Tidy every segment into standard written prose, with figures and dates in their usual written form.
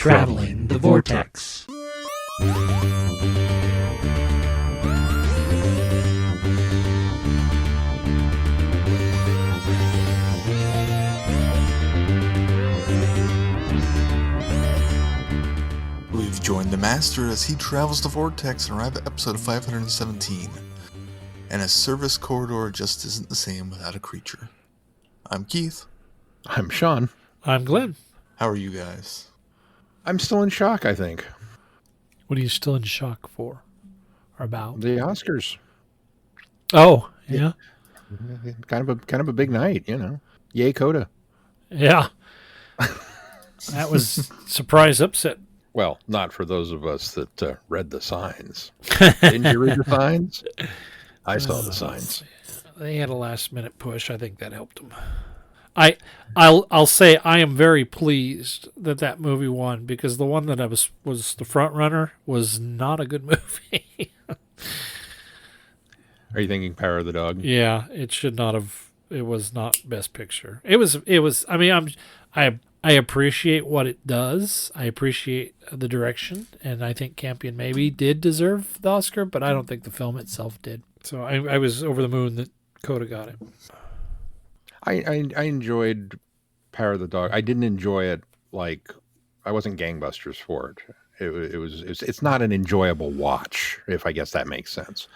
Traveling the Vortex. We've joined the Master as he travels the Vortex and arrive at episode 517. And a service corridor just isn't the same without a creature. I'm Keith. I'm Sean. I'm Glenn. How are you guys? I'm still in shock, I think. What are you still in shock for? Or about? The Oscars. Oh, yeah. Kind of a big night, you know. Yay, Coda. Yeah. That was surprise upset. Well, not for those of us that read the signs. Didn't you read the signs? I saw the signs. They had a last minute push. I think that helped them. I'll say I am very pleased that movie won, because the one that I was the front runner was not a good movie. Are you thinking Power of the Dog? Yeah, it should not have. It was not Best Picture. It was. I mean, I appreciate what it does. I appreciate the direction, and I think Campion maybe did deserve the Oscar, but I don't think the film itself did. So I was over the moon that Coda got it. I enjoyed Power of the Dog. I didn't enjoy it like I wasn't gangbusters for it. It's not an enjoyable watch, if I guess that makes sense.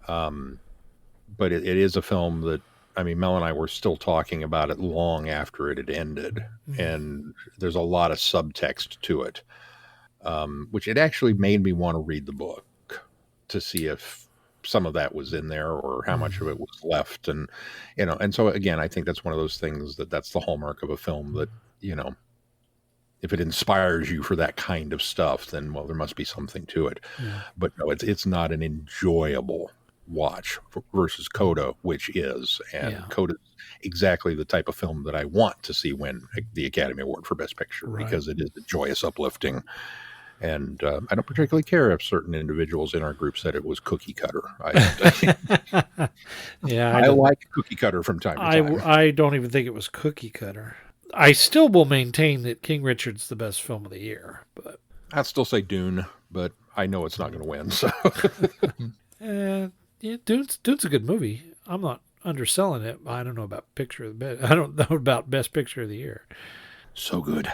But it is a film that, I mean, Mel and I were still talking about it long after it had ended, and there's a lot of subtext to it, which it actually made me want to read the book to see if some of that was in there or how much of it was left. And, you know, and so again, I think that's one of those things that's the hallmark of a film that, you know, if it inspires you for that kind of stuff, then, well, there must be something to it. Yeah. But no, it's not an enjoyable watch versus Coda, which is, and Coda is exactly the type of film that I want to see win the Academy Award for Best Picture, because it is joyous, uplifting. And I don't particularly care if certain individuals in our group said it was cookie cutter. I like cookie cutter from time to time. I don't even think it was cookie cutter. I still will maintain that King Richard's the best film of the year. But I'd still say Dune, but I know it's not going to win. So, yeah, Dune's a good movie. I'm not underselling it. I don't know about I don't know about Best Picture of the Year. So good.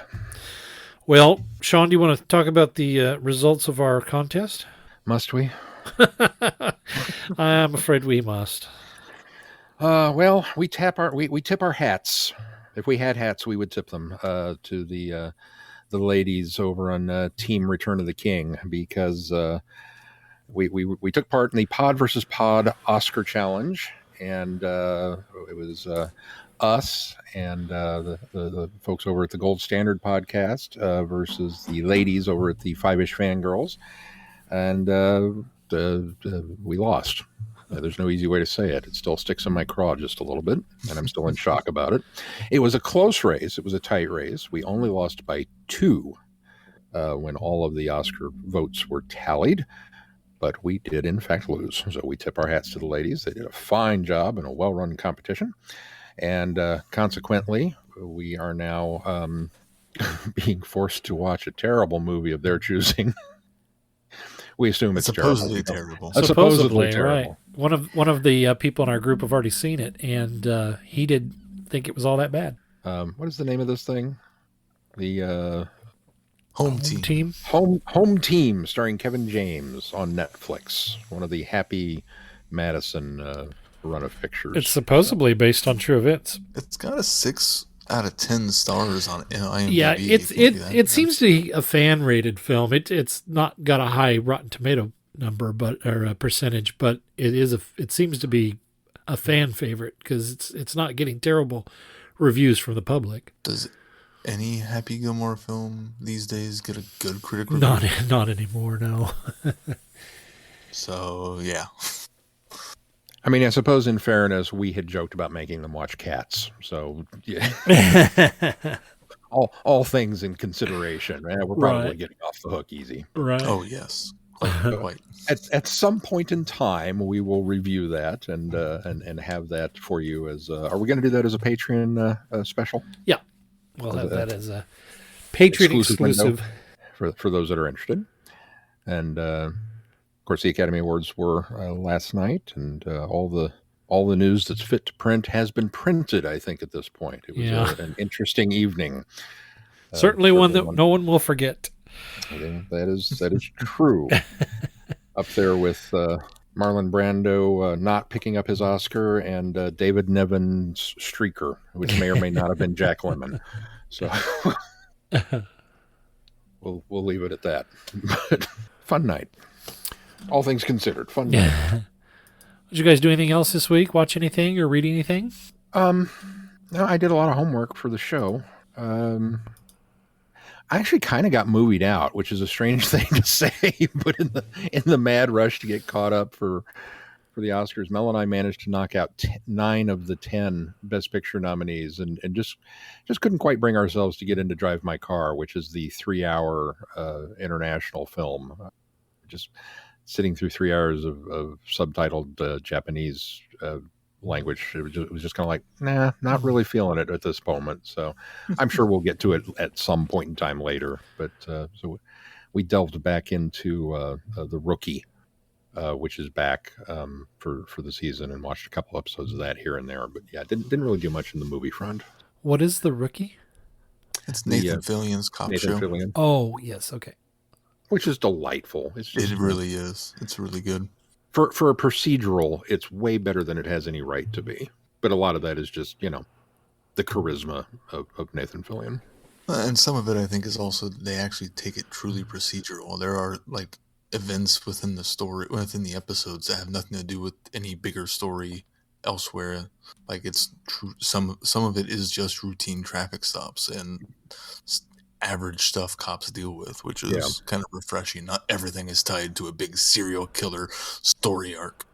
Well, Sean, do you want to talk about the results of our contest? Must we? I'm afraid we must. Well, we tip our hats. If we had hats, we would tip them to the ladies over on Team Return of the King, because we took part in the Pod versus Pod Oscar Challenge, and it was us and the folks over at the Gold Standard podcast versus the ladies over at the Five-ish Fangirls, and we lost. There's no easy way to say it. It still sticks in my craw just a little bit, and I'm still in shock about it. It was a close race. It was a tight race. We only lost by 2 when all of the Oscar votes were tallied, but we did in fact lose. So we tip our hats to the ladies. They did a fine job in a well-run competition. And consequently, we are now being forced to watch a terrible movie of their choosing. We assume it's supposedly terrible. Supposedly terrible. Right. One of the people in our group have already seen it, and he didn't think it was all that bad. What is the name of this thing? The Home Team. Home Team, starring Kevin James on Netflix. One of the Happy Madison run of pictures. It's supposedly based on true events. It's got a 6 out of 10 stars on IMDb. Yeah, it seems to be a fan rated film. It's not got a high Rotten Tomato number, or a percentage, but it seems to be a fan favorite, because it's not getting terrible reviews from the public. Does any Happy Gilmore film these days get a good critic review? Not anymore, no. So yeah. I mean, I suppose in fairness, we had joked about making them watch Cats. So, yeah. all things in consideration, right? We're probably getting off the hook easy. Right. Oh, yes. Quite. At some point in time, we will review that and have that for you as. Are we going to do that as a Patreon special? Yeah, we'll have that as a Patriot Exclusive window. exclusive. For those that are interested. And of course, the Academy Awards were last night, and all the news that's fit to print has been printed. I think at this point, it was an interesting evening. Certainly one that no one will forget. That is true. Up there with Marlon Brando not picking up his Oscar, and David Nevin's Streaker, which may or may not have been Jack Lemmon. So we'll leave it at that. But fun night, all things considered. Fun night. Did you guys do anything else this week? Watch anything or read anything? No, I did a lot of homework for the show. I actually kind of got movied out, which is a strange thing to say, but in the mad rush to get caught up for the Oscars, Mel and I managed to knock out 9 of the 10 Best Picture nominees, and just couldn't quite bring ourselves to get into Drive My Car, which is the 3-hour international film. Just sitting through 3 hours of subtitled Japanese language, it was just kind of like, nah, not really feeling it at this moment. So I'm sure we'll get to it at some point in time later. But so we delved back into The Rookie, which is back for the season, and watched a couple episodes of that here and there. But yeah, didn't really do much in the movie front. What is The Rookie? It's Nathan Fillion's cop show. Fillion, Oh, yes. Okay. which is delightful. It really is. It's really good. For a procedural, it's way better than it has any right to be. But a lot of that is just, the charisma of Nathan Fillion. And some of it, I think, is also they actually take it truly procedural. There are like events within the story, within the episodes, that have nothing to do with any bigger story elsewhere. Like it's true. Some of it is just routine traffic stops and average stuff cops deal with, which is kind of refreshing. Not everything is tied to a big serial killer story arc.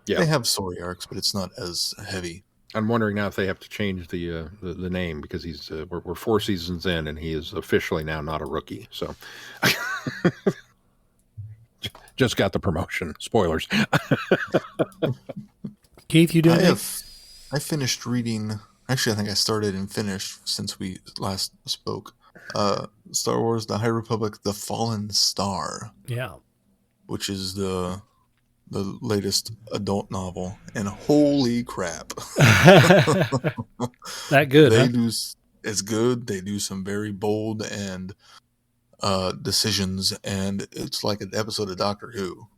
Yeah, they have story arcs, but it's not as heavy. I'm wondering now if they have to change the name, because he's we're 4 seasons in, and he is officially now not a rookie. So just got the promotion. Spoilers. Keith, you doing it? I finished reading. Actually, I think I started and finished since we last spoke. Star Wars: The High Republic, The Fallen Star. Yeah. Which is the latest adult novel, and holy crap. That good, It's good. They do some very bold and decisions, and it's like an episode of Doctor Who.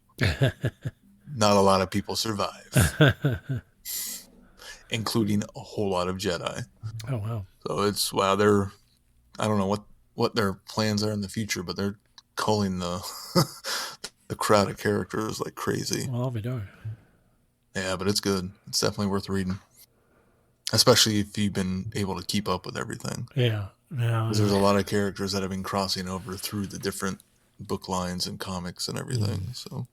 Not a lot of people survive. Including a whole lot of Jedi. Oh, wow. So they're, I don't know what their plans are in the future, but they're culling the crowd of characters like crazy. Well, I'll be darned. Yeah, but it's good. It's definitely worth reading. Especially if you've been able to keep up with everything. Yeah. Because there's a lot of characters that have been crossing over through the different book lines and comics and everything. So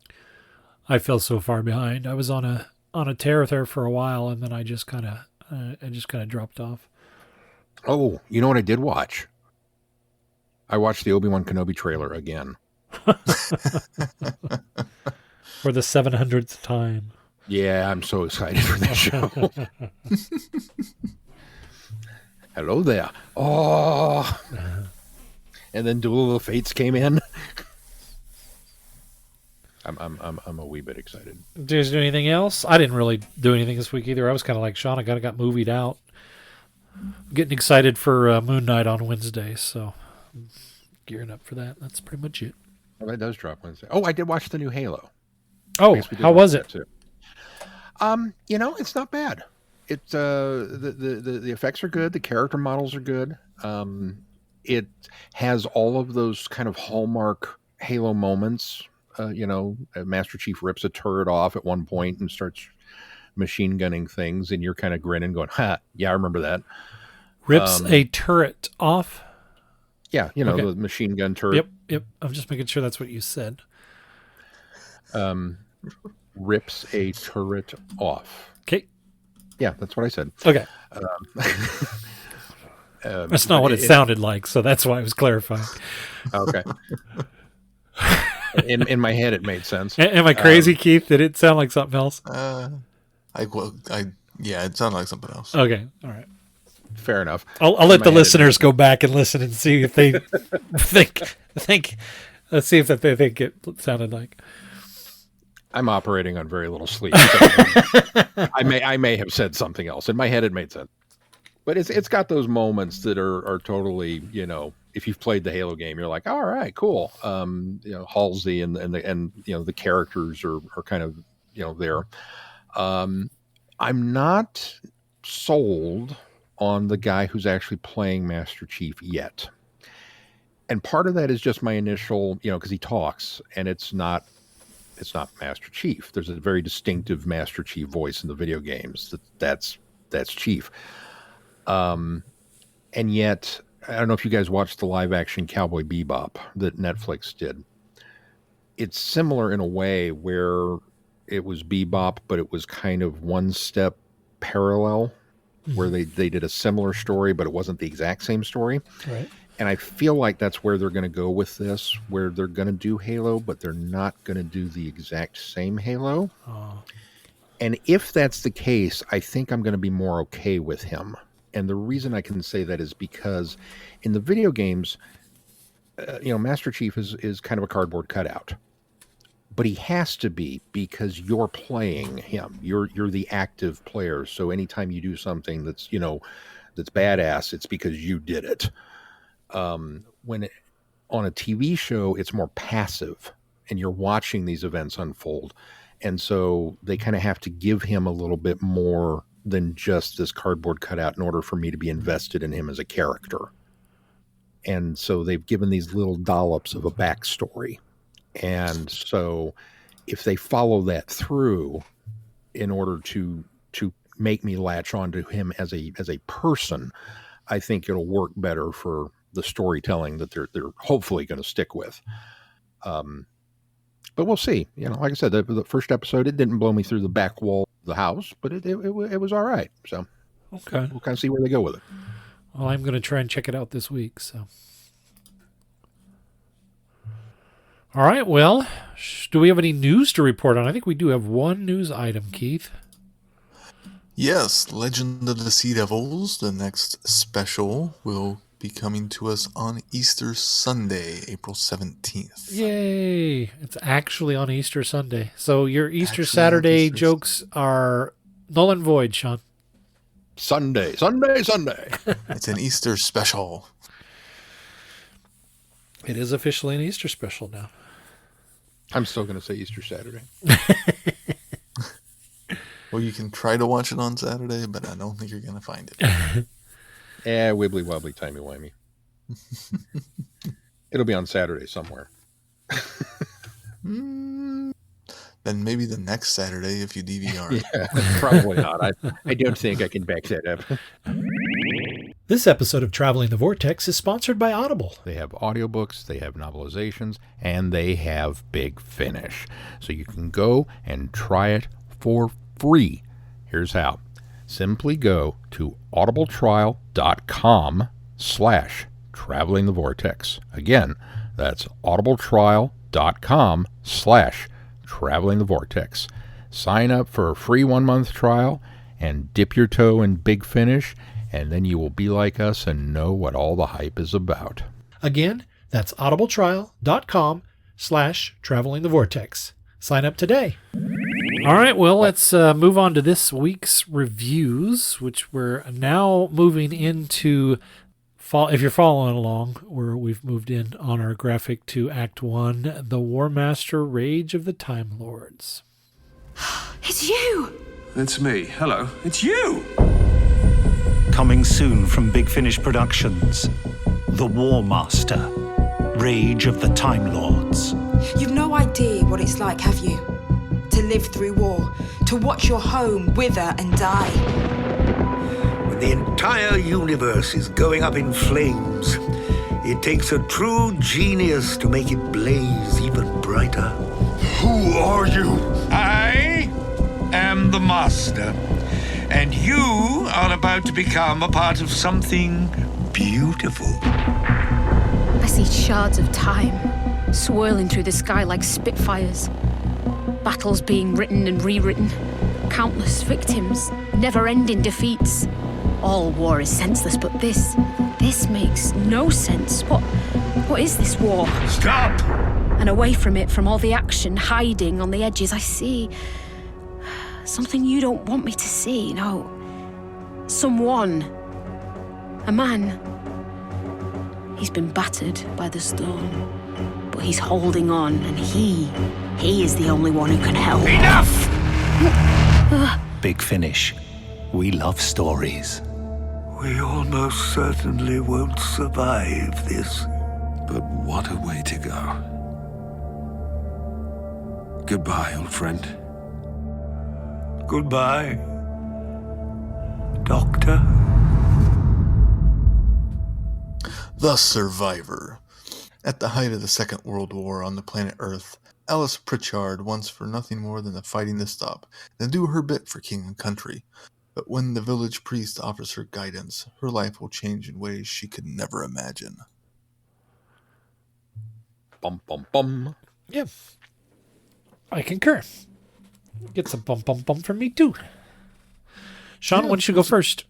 I fell so far behind. I was on a tear there for a while, and then I just kind of dropped off. Oh, you know what I did watch? I watched the Obi-Wan Kenobi trailer again. For the 700th time. Yeah, I'm so excited for this show. Hello there. Oh. And then Duel of the Fates came in. I'm a wee bit excited. Did you guys do anything else? I didn't really do anything this week either. I was kind of like Sean. I got movied out. Getting excited for Moon Knight on Wednesday, so gearing up for that. That's pretty much it. Well, that does drop Wednesday. Oh, I did watch the new Halo. Oh, how was it? It's not bad. It's the effects are good. The character models are good. It has all of those kind of hallmark Halo moments. Master Chief rips a turret off at one point and starts machine gunning things, and you're kind of grinning, going, "Ha, yeah, I remember that." Rips a turret off. Yeah, Okay. The machine gun turret. Yep. I'm just making sure that's what you said. Rips a turret off. Okay. Yeah, that's what I said. Okay. That's not what it sounded like, so that's why I was clarifying. Okay. In my head, it made sense. Am I crazy, Keith? Did it sound like something else? yeah, it sounded like something else. Okay. All right. fair enough. I'll let the listeners go back and listen and see if they think. Let's see if they think it sounded like. I'm operating on very little sleep. So I may have said something else. In my head, it made sense. But it's got those moments that are totally, if you've played the Halo game, you're like, all right, cool. Halsey and the characters are kind of there. I'm not sold on the guy who's actually playing Master Chief yet. And part of that is just my initial, because he talks, and it's not Master Chief. There's a very distinctive Master Chief voice in the video games. That's Chief. And yet, I don't know if you guys watched the live action Cowboy Bebop that Netflix did. It's similar in a way where it was Bebop, but it was kind of one step parallel, where they did a similar story, but it wasn't the exact same story. Right. And I feel like that's where they're going to go with this, where they're going to do Halo, but they're not going to do the exact same Halo. Oh. And if that's the case, I think I'm going to be more okay with him. And the reason I can say that is because in the video games, Master Chief is kind of a cardboard cutout. But he has to be, because you're playing him. You're the active player. So anytime you do something that's badass, it's because you did it. On a TV show, it's more passive, and you're watching these events unfold. And so they kind of have to give him a little bit more than just this cardboard cutout in order for me to be invested in him as a character. And so they've given these little dollops of a backstory. And so if they follow that through in order to make me latch onto him as a person, I think it'll work better for the storytelling that they're hopefully going to stick with. But we'll see. Like I said, the first episode, it didn't blow me through the back wall of the house, but it was all right. So okay, we'll kind of see where they go with it. Well, I'm going to try and check it out this week. So, all right. Well, do we have any news to report on? I think we do have one news item, Keith. Yes, Legend of the Sea Devils, the next special, will be coming to us on Easter Sunday, April 17th. Yay! It's actually on Easter Sunday. So your Easter Saturday jokes are null and void, Sean. Sunday. It's an Easter special. It is officially an Easter special now. I'm still going to say Easter Saturday. Well, you can try to watch it on Saturday, but I don't think you're going to find it. Wibbly wobbly, timey wimey. It'll be on Saturday somewhere. Then maybe the next Saturday if you DVR it. Yeah, probably not. I don't think I can back that up. This episode of Traveling the Vortex is sponsored by Audible. They have audiobooks, they have novelizations, and they have Big Finish. So you can go and try it for free. Here's how. Simply go to audibletrial.com/travelingthevortex. Again, that's audibletrial.com/travelingthevortex. Sign up for a free 1-month trial and dip your toe in Big Finish, and then you will be like us and know what all the hype is about. Again, that's audibletrial.com/travelingthevortex. Sign up today. All right, well, let's move on to this week's reviews, which we're now moving into. If you're following along, we've moved in on our graphic to Act 1, The War Master Rage of the Time Lords. It's you! It's me. Hello. It's you! Coming soon from Big Finish Productions, The War Master, Rage of the Time Lords. You've no idea what it's like, have you? To live through war, to watch your home wither and die. When the entire universe is going up in flames, it takes a true genius to make it blaze even brighter. Who are you? I am the Master, and you are about to become a part of something beautiful. I see shards of time swirling through the sky like spitfires. Battles being written and rewritten. Countless victims, never-ending defeats. All war is senseless, but this makes no sense. What is this war? Stop! And away from it, from all the action, hiding on the edges, I see something you don't want me to see. No. Someone. A man. He's been battered by the storm, but he's holding on, and he is the only one who can help. Enough! Big Finish. We love stories. We almost certainly won't survive this. But what a way to go. Goodbye, old friend. Goodbye, Doctor. The Survivor. At the height of the Second World War on the planet Earth, Alice Pritchard wants for nothing more than the fighting to stop and do her bit for king and country. But when the village priest offers her guidance, her life will change in ways she could never imagine. Bum, bum, bum. Yeah. I concur. Get some bum bum bum from me too. Sean, why don't you go first?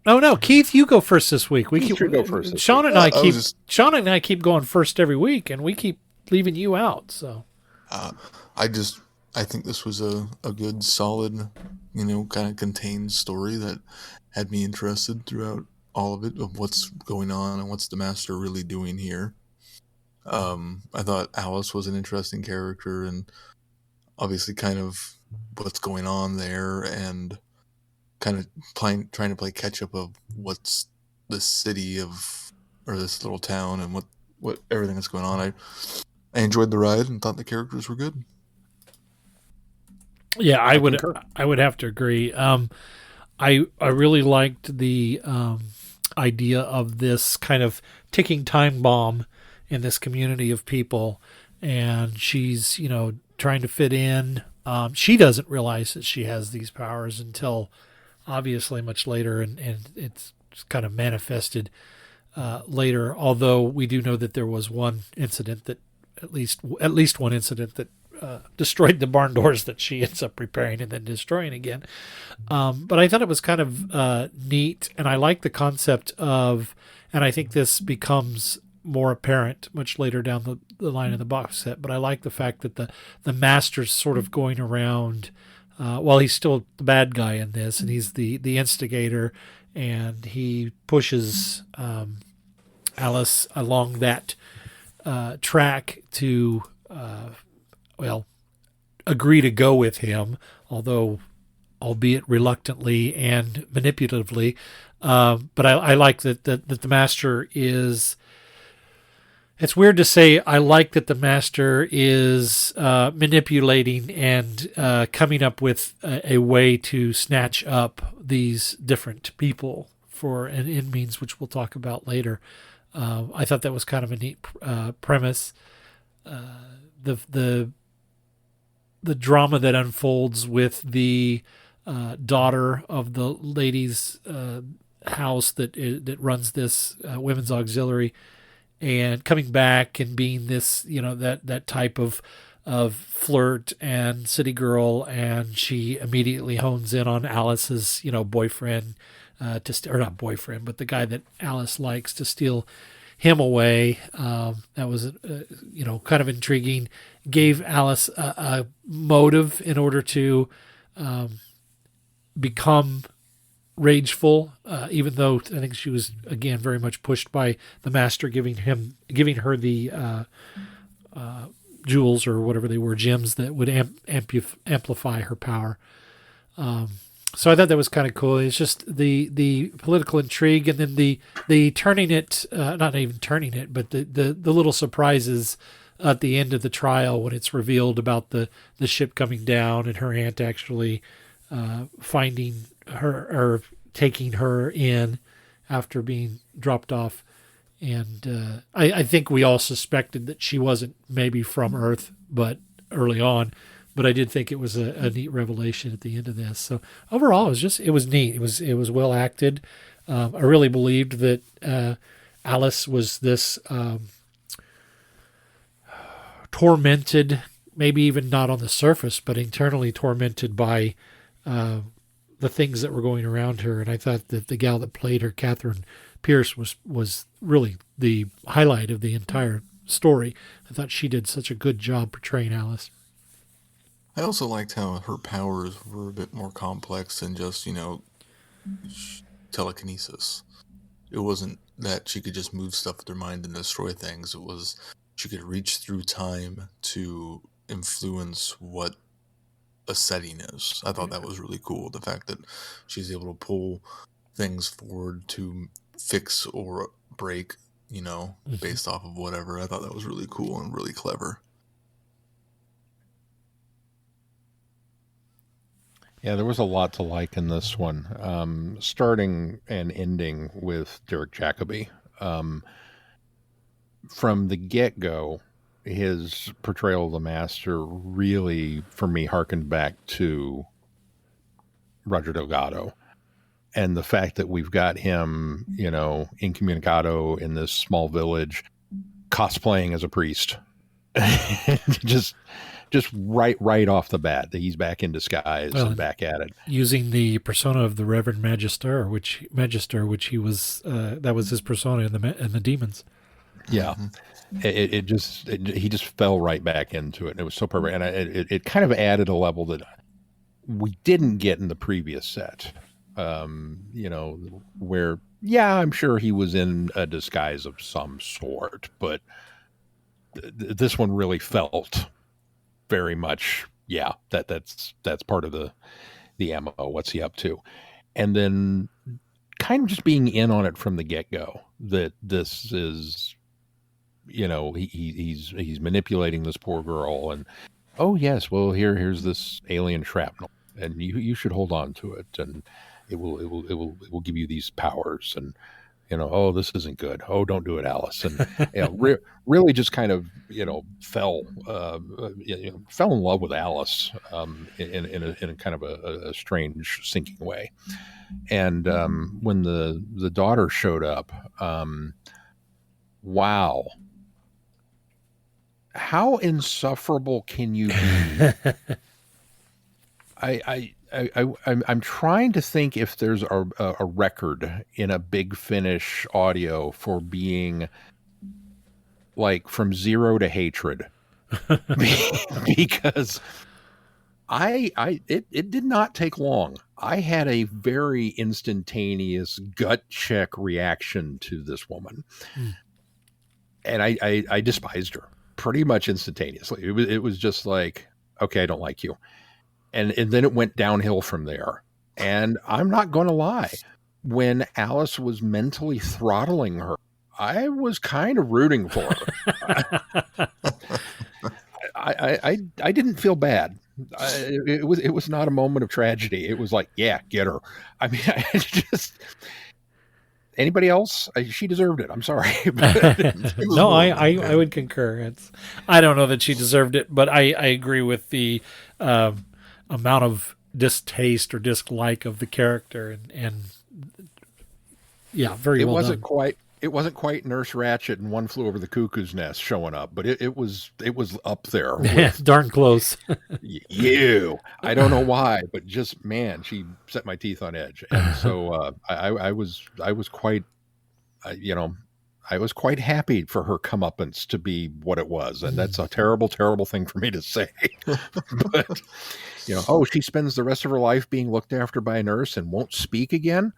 Oh no, Keith, you go first this week. We Keith, you go first this Sean week. and Sean and I keep going first every week, and we keep leaving you out. So, I think this was a good, solid, kind of contained story that had me interested throughout all of it, of what's going on and what's the Master really doing here. I thought Alice was an interesting character, and obviously kind of what's going on there, and kind of trying to play catch up of what's this city or this little town, and what everything that's going on. I enjoyed the ride and thought the characters were good. yeah, I would have to agree. I really liked the idea of this kind of ticking time bomb in this community of people, and she's trying to fit in. She doesn't realize that she has these powers until obviously much later, and it's kind of manifested later. Although we do know that there was one incident that at least one incident that destroyed the barn doors that she ends up repairing and then destroying again. But I thought it was kind of neat, and I like the concept of, and I think this becomes more apparent much later down the line in the box set, but I like the fact that the Master's sort of going around, while he's still the bad guy in this, and he's the instigator, and he pushes Alice along that track to agree to go with him, although albeit reluctantly and manipulatively. But I like that the Master is. It's weird to say I like that the Master is manipulating and coming up with a way to snatch up these different people for an end means, which we'll talk about later. I thought that was kind of a neat premise. The drama that unfolds with the daughter of the lady's house that runs this women's auxiliary, and coming back and being this, that type of flirt and city girl, and she immediately hones in on Alice's, boyfriend, or not boyfriend, but the guy that Alice likes, to steal him away. That was, kind of intriguing. Gave Alice a motive in order to become rageful, even though I think she was again very much pushed by the Master giving her the jewels, or whatever they were, gems that would amplify her power. So I thought that was kind of cool. It's just the political intrigue, and then the turning it, not even turning it, but the little surprises at the end of the trial when it's revealed about the ship coming down and her aunt actually finding her, or taking her in after being dropped off. And I think we all suspected that she wasn't maybe from Earth, but early on. But I did think it was a neat revelation at the end of this. So overall, it was neat. It was well acted. I really believed that Alice was this tormented, maybe even not on the surface, but internally tormented by the things that were going around her. And I thought that the gal that played her, Catherine Pierce, was really the highlight of the entire story. I thought she did such a good job portraying Alice. I also liked how her powers were a bit more complex than just, telekinesis. It wasn't that she could just move stuff with her mind and destroy things. It was she could reach through time to influence what a setting is. I thought that was really cool. The fact that she's able to pull things forward to fix or break, based off of whatever. I thought that was really cool and really clever. Yeah, there was a lot to like in this one, starting and ending with Derek Jacobi. From the get-go, his portrayal of the Master really, for me, harkened back to Roger Delgado. And the fact that we've got him, incommunicado in this small village, cosplaying as a priest. just right off the bat that he's back in disguise and back at it, using the persona of the Reverend Magister, which he was that was his persona in the Demons. Yeah, he just fell right back into it, and it was so perfect. And it kind of added a level that we didn't get in the previous set. Where I'm sure he was in a disguise of some sort, but this one really felt very much, that's part of the MO. What's he up to? And then kind of just being in on it from the get-go, that this is, he's manipulating this poor girl, and oh yes, well here's this alien shrapnel, and you should hold on to it, and it will give you these powers, and oh, this isn't good. Oh, don't do it, Alice. And really just kind of, fell in love with Alice in a kind of a strange, sinking way. And when the daughter showed up, wow, how insufferable can you be? I'm trying to think if there's a record in a Big Finish audio for being like from zero to hatred, because it did not take long. I had a very instantaneous gut check reaction to this woman, and I despised her pretty much instantaneously. It was just like, okay, I don't like you. And then it went downhill from there. And I'm not going to lie, when Alice was mentally throttling her, I was kind of rooting for her. I didn't feel bad. It was not a moment of tragedy. It was like, yeah, get her. I mean, anybody else? She deserved it. I'm sorry. No, I would concur. I don't know that she deserved it, but I agree with the amount of distaste or dislike of the character, and very well done. It wasn't quite Nurse Ratched and One Flew Over the Cuckoo's Nest showing up, but it was up there. Darn close. I don't know why, but just, man, she set my teeth on edge. And so I was quite, I was quite happy for her comeuppance to be what it was. And that's a terrible, terrible thing for me to say. But, she spends the rest of her life being looked after by a nurse and won't speak again.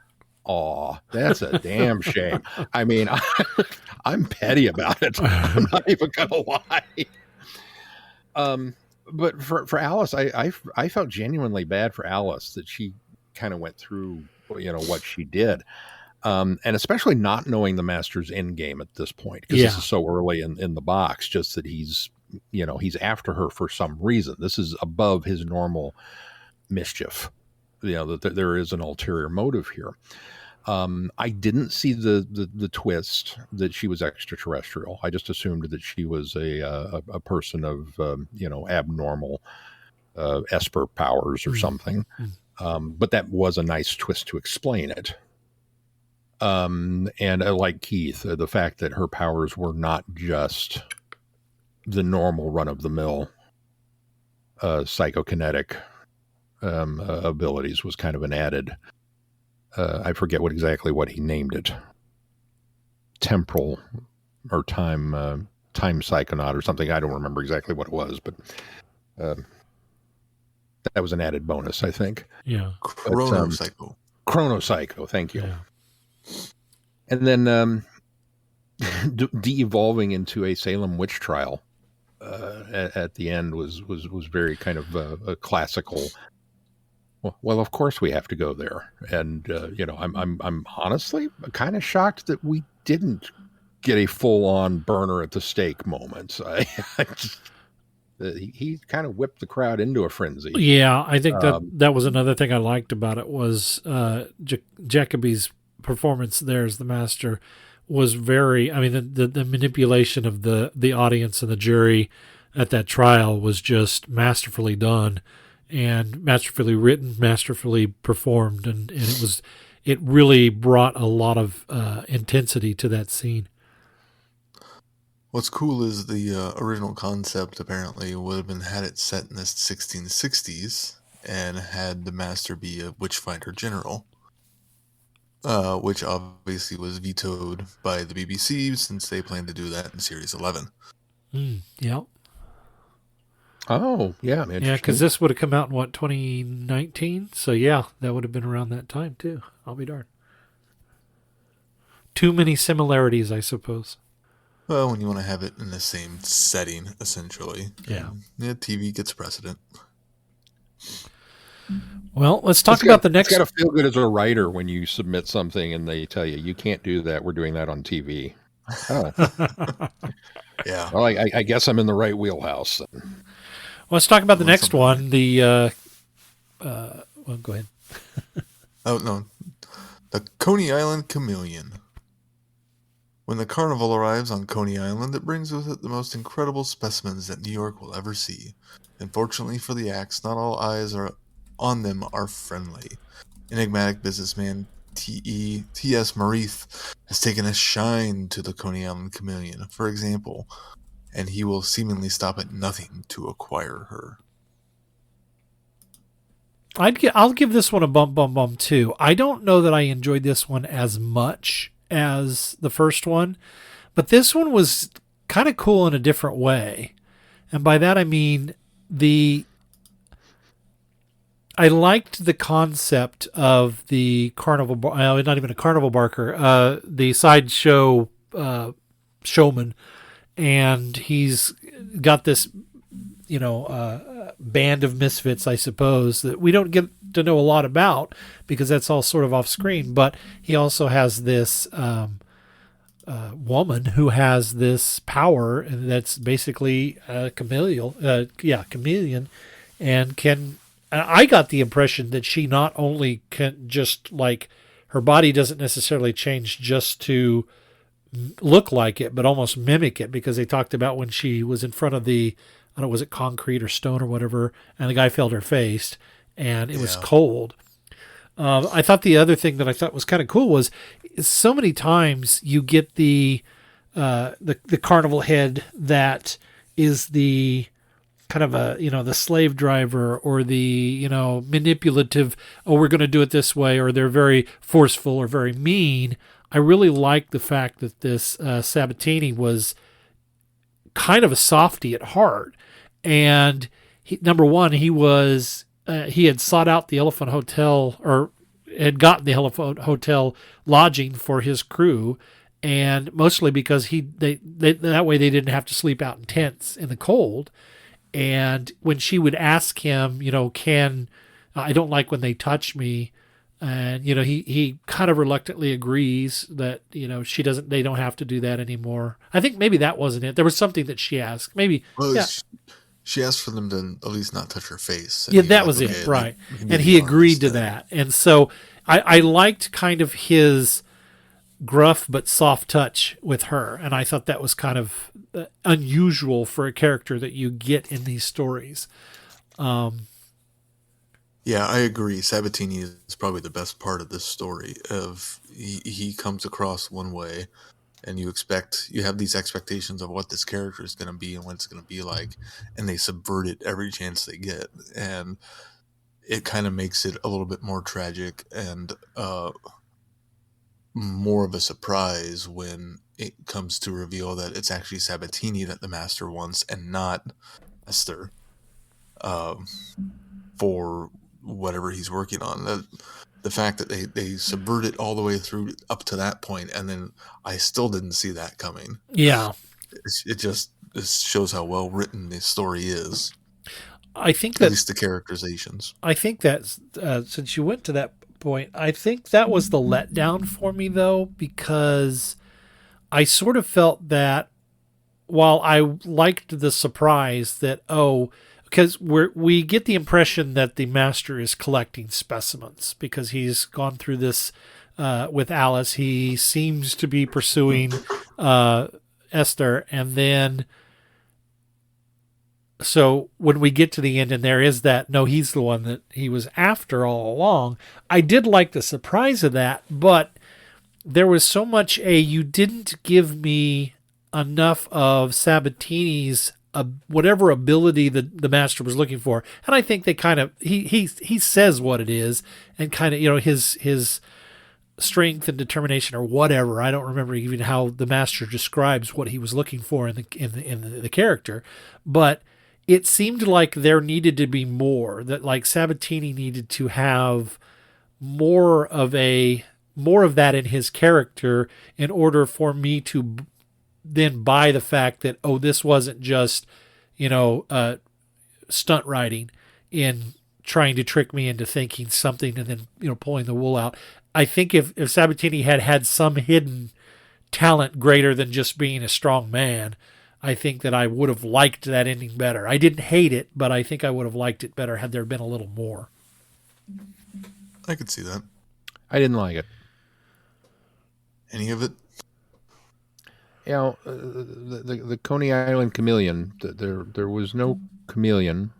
Aw, that's a damn shame. I mean, I'm petty about it. I'm not even gonna lie. But for Alice, I felt genuinely bad for Alice that she kind of went through, what she did, and especially not knowing the Master's end game at this point, because this is so early in the box. Just that he's after her for some reason. This is above his normal mischief. That there is an ulterior motive here. I didn't see the twist that she was extraterrestrial. I just assumed that she was a person of abnormal Esper powers or something. But that was a nice twist to explain it. And like Keith, the fact that her powers were not just the normal run of the mill psychokinetic abilities was kind of an added. I forget what he named it. Temporal or time psychonaut or something. I don't remember exactly what it was, but that was an added bonus, I think. Yeah. Chronocycle. Chronocycle, thank you. Yeah. And then de-evolving into a Salem witch trial at the end was very kind of a classical. Well, of course we have to go there, and I'm honestly kind of shocked that we didn't get a full-on burner at the stake moment. He kind of whipped the crowd into a frenzy. Yeah, I think that was another thing I liked about it was Jacoby's performance there as the master was very. I mean, the manipulation of the audience and the jury at that trial was just masterfully done. And masterfully written, masterfully performed, and it really brought a lot of intensity to that scene. What's cool is the original concept apparently would have been had it set in the 1660s and had the master be a witchfinder general, which obviously was vetoed by the BBC since they plan to do that in Series 11. Yeah. Oh, yeah. Yeah, because this would have come out in, 2019? So, yeah, that would have been around that time, too. I'll be darned. Too many similarities, I suppose. Well, when you want to have it in the same setting, essentially. Yeah. TV gets precedent. Well, let's talk about the next... It's got to feel good as a writer when you submit something and they tell you can't do that. We're doing that on TV. Oh. Yeah. Well, I guess I'm in the right wheelhouse. Let's talk about the next one. Well, go ahead. Oh, no. The Coney Island Chameleon. When the carnival arrives on Coney Island, it brings with it the most incredible specimens that New York will ever see. Unfortunately for the acts, not all eyes on them are friendly. Enigmatic businessman T.S. Marith has taken a shine to the Coney Island Chameleon, for example, and he will seemingly stop at nothing to acquire her. I'll give this one a bump too. I don't know that I enjoyed this one as much as the first one, but this one was kind of cool in a different way. And by that I mean I liked the concept of the carnival, not even a carnival barker, the sideshow showman, and he's got this, band of misfits, I suppose, that we don't get to know a lot about because that's all sort of off screen. But he also has this woman who has this power, and that's basically a chameleon, and can. I got the impression that she not only can just her body doesn't necessarily change just to look like it, but almost mimic it, because they talked about when she was in front of the, I don't know, was it concrete or stone or whatever, and the guy felt her face, and it was cold. I thought the other thing that I thought was kind of cool was so many times you get the carnival head that is the kind of the slave driver or the, manipulative, oh, we're going to do it this way, or they're very forceful or very mean. I really like the fact that this Sabatini was kind of a softy at heart. And number one, he had sought out the Elephant Hotel, or had gotten the Elephant Hotel lodging for his crew, and mostly because that way they didn't have to sleep out in tents in the cold. And when she would ask him, I don't like when they touch me, and he kind of reluctantly agrees that they don't have to do that anymore. I think maybe that wasn't it. There was something that she asked. Maybe she asked for them to at least not touch her face. Yeah, that was it, right? And he agreed to that. And so I liked kind of his gruff but soft touch with her, and I thought that was kind of unusual for a character that you get in these stories. Yeah, I agree. Sabatini is probably the best part of this story. He comes across one way, and you have these expectations of what this character is going to be and what it's going to be like, and they subvert it every chance they get. And it kind of makes it a little bit more tragic and more of a surprise when it comes to reveal that it's actually Sabatini that the Master wants and not Esther for whatever he's working on. The fact that they subvert it all the way through up to that point, and then I still didn't see that coming. Yeah. It just shows how well written this story is. I think that, at least the characterizations. I think that since you went to that point, I think that was the letdown for me, though, because I sort of felt that while I liked the surprise that, because we get the impression that the Master is collecting specimens because he's gone through this with Alice. He seems to be pursuing Esther, and then so when we get to the end and there is that, no, he's the one that he was after all along, I did like the surprise of that, but there was so much you didn't give me enough of Sabatini's whatever ability the Master was looking for. And I think they kind of, he says what it is, and kind of, his strength and determination or whatever. I don't remember even how the Master describes what he was looking for in the character, but it seemed like there needed to be more, that like Sabatini needed to have more of that in his character in order for me to then buy the fact that, this wasn't just, stunt writing in trying to trick me into thinking something and then, pulling the wool out. I think if Sabatini had some hidden talent greater than just being a strong man, I think that I would have liked that ending better. I didn't hate it, but I think I would have liked it better had there been a little more. I could see that. I didn't like it. Any of it? The Coney Island chameleon, there was no chameleon,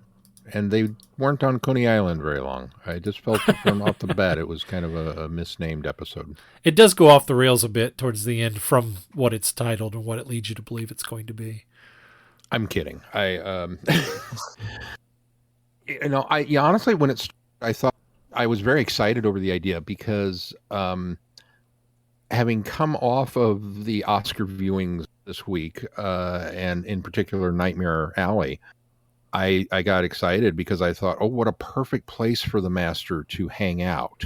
and they weren't on Coney Island very long. I just felt from off the bat it was kind of a misnamed episode. It does go off the rails a bit towards the end from what it's titled and what it leads you to believe it's going to be. I'm kidding. Honestly, when I thought I was very excited over the idea because having come off of the Oscar viewings this week, and in particular Nightmare Alley, I got excited because I thought, what a perfect place for the Master to hang out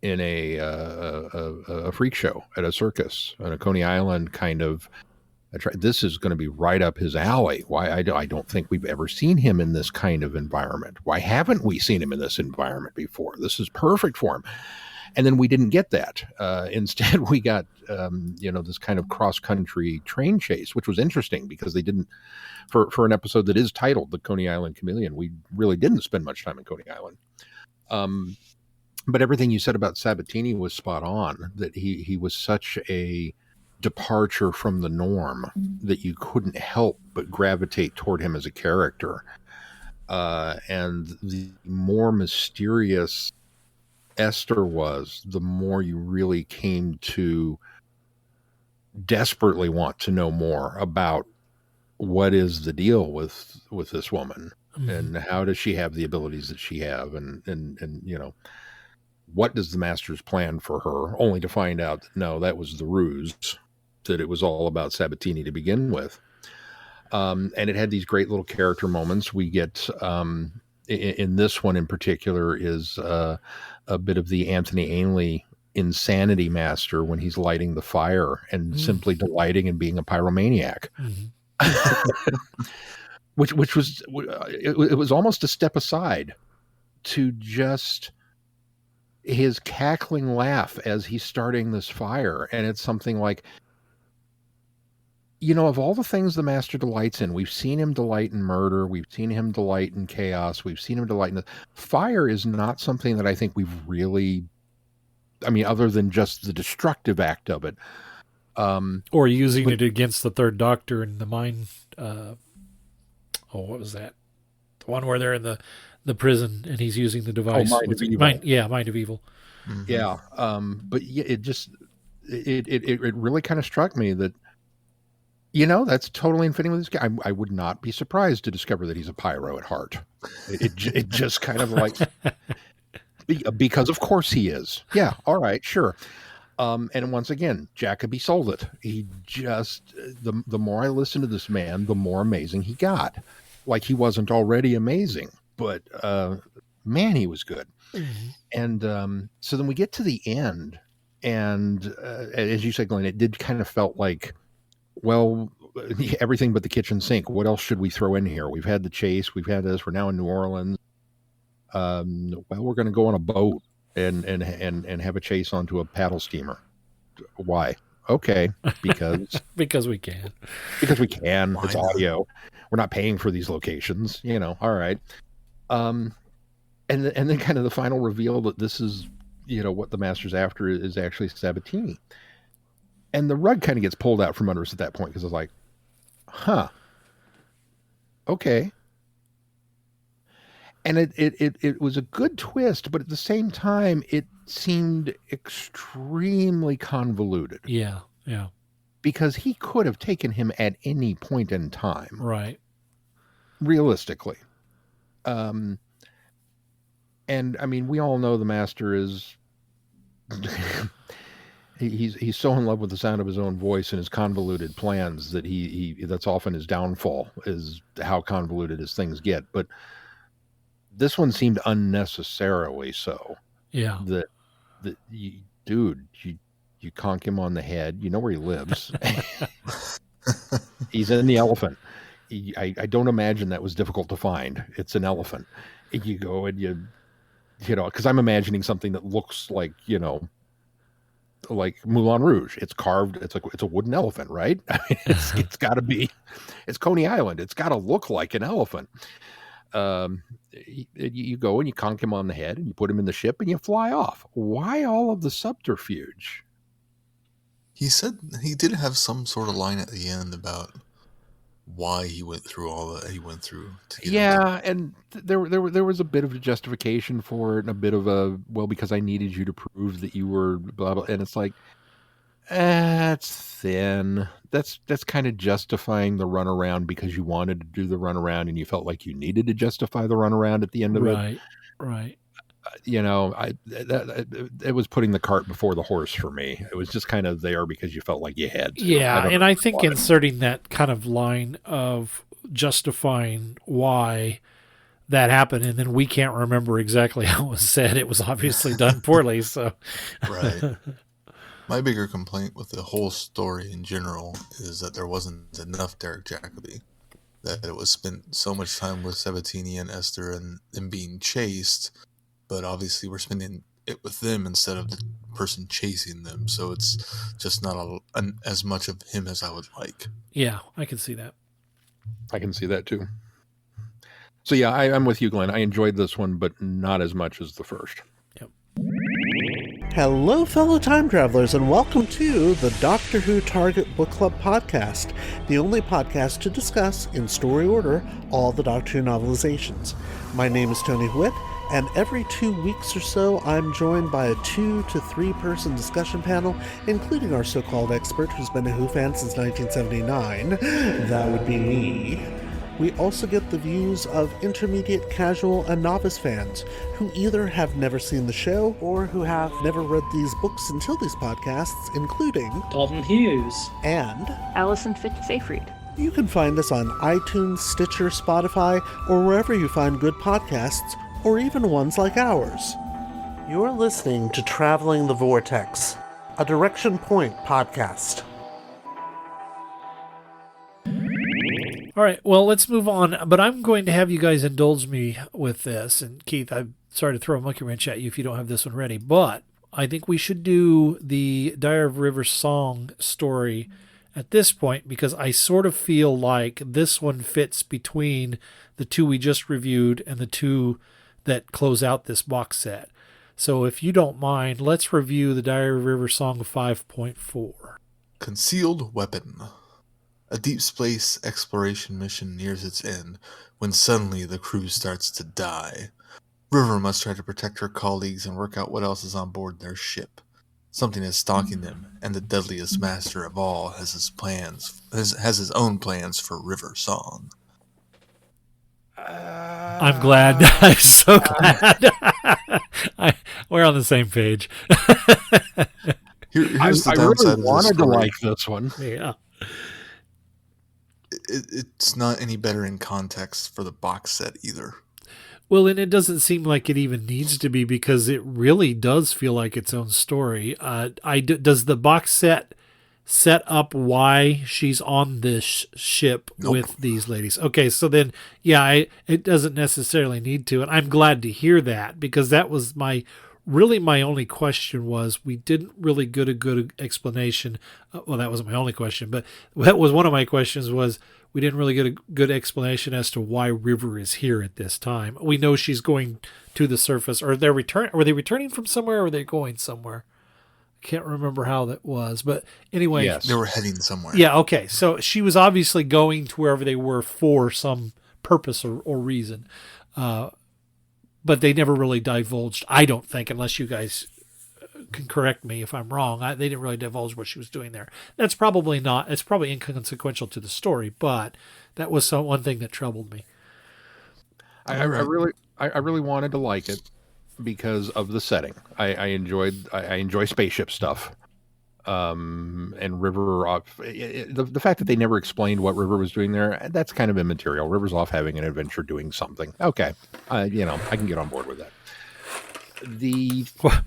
in a freak show at a circus, on a Coney Island kind of. This is going to be right up his alley. Why I don't think we've ever seen him in this kind of environment. Why haven't we seen him in this environment before? This is perfect for him. And then we didn't get that. Instead, we got this kind of cross-country train chase, which was interesting because they didn't, for an episode that is titled The Coney Island Chameleon, we really didn't spend much time in Coney Island. But everything you said about Sabatini was spot on, that he was such a departure from the norm that you couldn't help but gravitate toward him as a character. And the more mysterious Esther was, the more you really came to desperately want to know more about what is the deal with this woman, and how does she have the abilities that she have, and what does the Master's plan for her, only to find out that no, that was the ruse, that it was all about Sabatini to begin with. And it had these great little character moments. We get in this one in particular is a bit of the Anthony Ainley insanity Master when he's lighting the fire and simply delighting in being a pyromaniac. which was it was almost a step aside to just his cackling laugh as he's starting this fire. And it's something like, of all the things the Master delights in, we've seen him delight in murder, we've seen him delight in chaos, we've seen him delight in fire is not something that I think we've really, other than just the destructive act of it. Or using it against the Third Doctor in the Mind. What was that? The one where they're in the prison and he's using the device. Mind of Evil. Mind of Evil. Mm-hmm. Yeah. But yeah, it really kind of struck me that That's totally in fitting with this guy. I would not be surprised to discover that he's a pyro at heart. It just kind of like, because of course he is. Yeah, all right, sure. And once again, Jacoby sold it. He just, the more I listened to this man, the more amazing he got. Like he wasn't already amazing, but man, he was good. And so then we get to the end, and as you said, Glenn, it did kind of felt like, well, everything but the kitchen sink. What else should we throw in here? We've had the chase. We've had this. We're now in New Orleans. Well, we're going to go on a boat and have a chase onto a paddle steamer. Why? Okay, because Because we can. because we can. Why It's not? audio. We're not paying for these locations. All right. And then kind of the final reveal that this is what the master's after is actually Sabatini. And the rug kind of gets pulled out from under us at that point, because it's like, huh, okay. And it was a good twist, but at the same time, it seemed extremely convoluted, Yeah. because he could have taken him at any point in time, Right. realistically. And I mean, we all know the master is he's so in love with the sound of his own voice and his convoluted plans that he that's often his downfall, is how convoluted his things get. But this one seemed unnecessarily so. Yeah. Dude, you conk him on the head. You know where he lives. He's in the elephant. I don't imagine that was difficult to find. It's an elephant. You go and because I'm imagining something that looks like, like Moulin Rouge. It's carved. It's a wooden elephant, right? I mean, it's got to be. It's Coney Island. It's got to look like an elephant. You go and you conk him on the head and you put him in the ship and you fly off. Why all of the subterfuge? He said he did have some sort of line at the end about why he went through all that he went through. To get And there was a bit of a justification for it, and a bit of a, well, because I needed you to prove that you were blah blah. And it's like, that's thin. That's kind of justifying the runaround because you wanted to do the runaround and you felt like you needed to justify the runaround at the end of it. Right. It was putting the cart before the horse for me. It was just kind of there because you felt like you had to. Yeah, and I think inserting that kind of line of justifying why that happened, and then we can't remember exactly how it was said. It was obviously done poorly. So, Right. My bigger complaint with the whole story in general is that there wasn't enough Derek Jacobi. That it was spent so much time with Sabatini and Esther and them being chased, but obviously we're spending it with them instead of the person chasing them. So it's just not as much of him as I would like. Yeah, I can see that. I can see that too. So yeah, I'm with you, Glenn. I enjoyed this one, but not as much as the first. Hello, fellow time travelers, and welcome to the Doctor Who Target Book Club podcast, the only podcast to discuss, in story order, all the Doctor Who novelizations. My name is Tony Whitt, and every 2 weeks or so, I'm joined by a 2 to 3 person discussion panel, including our so-called expert who's been a Who fan since 1979. That would be me. We also get the views of intermediate, casual, and novice fans who either have never seen the show or who have never read these books until these podcasts, including Dalton Hughes and Alison Fitz-Seyfried. You can find us on iTunes, Stitcher, Spotify, or wherever you find good podcasts, or even ones like ours. You're listening to Traveling the Vortex, a Direction Point podcast. All right, well, let's move on. But I'm going to have you guys indulge me with this. And Keith, I'm sorry to throw a monkey wrench at you if you don't have this one ready. But I think we should do the Diary of a River song story at this point, because I sort of feel like this one fits between the two we just reviewed and the two that close out this box set. So if you don't mind, let's review the Diary of a River song 5.4. Concealed Weapon. A deep space exploration mission nears its end when suddenly the crew starts to die. River must try to protect her colleagues and work out what else is on board their ship. Something is stalking them, and the deadliest master of all has his own plans for River Song. I'm glad. I'm so glad. We're on the same page. Here's the I downside really of wanted this to story. like this one. Yeah. It's not any better in context for the box set either. Well, and it doesn't seem like it even needs to be, because it really does feel like its own story. Does the box set up why she's on this ship with these ladies? Okay, so then, yeah, it doesn't necessarily need to, and I'm glad to hear that, because that was my only question. Was we didn't really get a good explanation. Well, that wasn't my only question, but that was one of my questions. Was we didn't really get a good explanation as to why River is here at this time. We know she's going to the surface, or were they returning from somewhere, or were they going somewhere? I can't remember how that was, but anyway, Yes. They were heading somewhere. Yeah, okay. So she was obviously going to wherever they were for some purpose or reason. But they never really divulged, I don't think, unless you guys can correct me if I'm wrong. They didn't really divulge what she was doing there. It's probably inconsequential to the story, but that was one thing that troubled me. I really wanted to like it because of the setting. I enjoy spaceship stuff. And River, the fact that they never explained what River was doing there, that's kind of immaterial. River's off having an adventure doing something. Okay. I can get on board with that.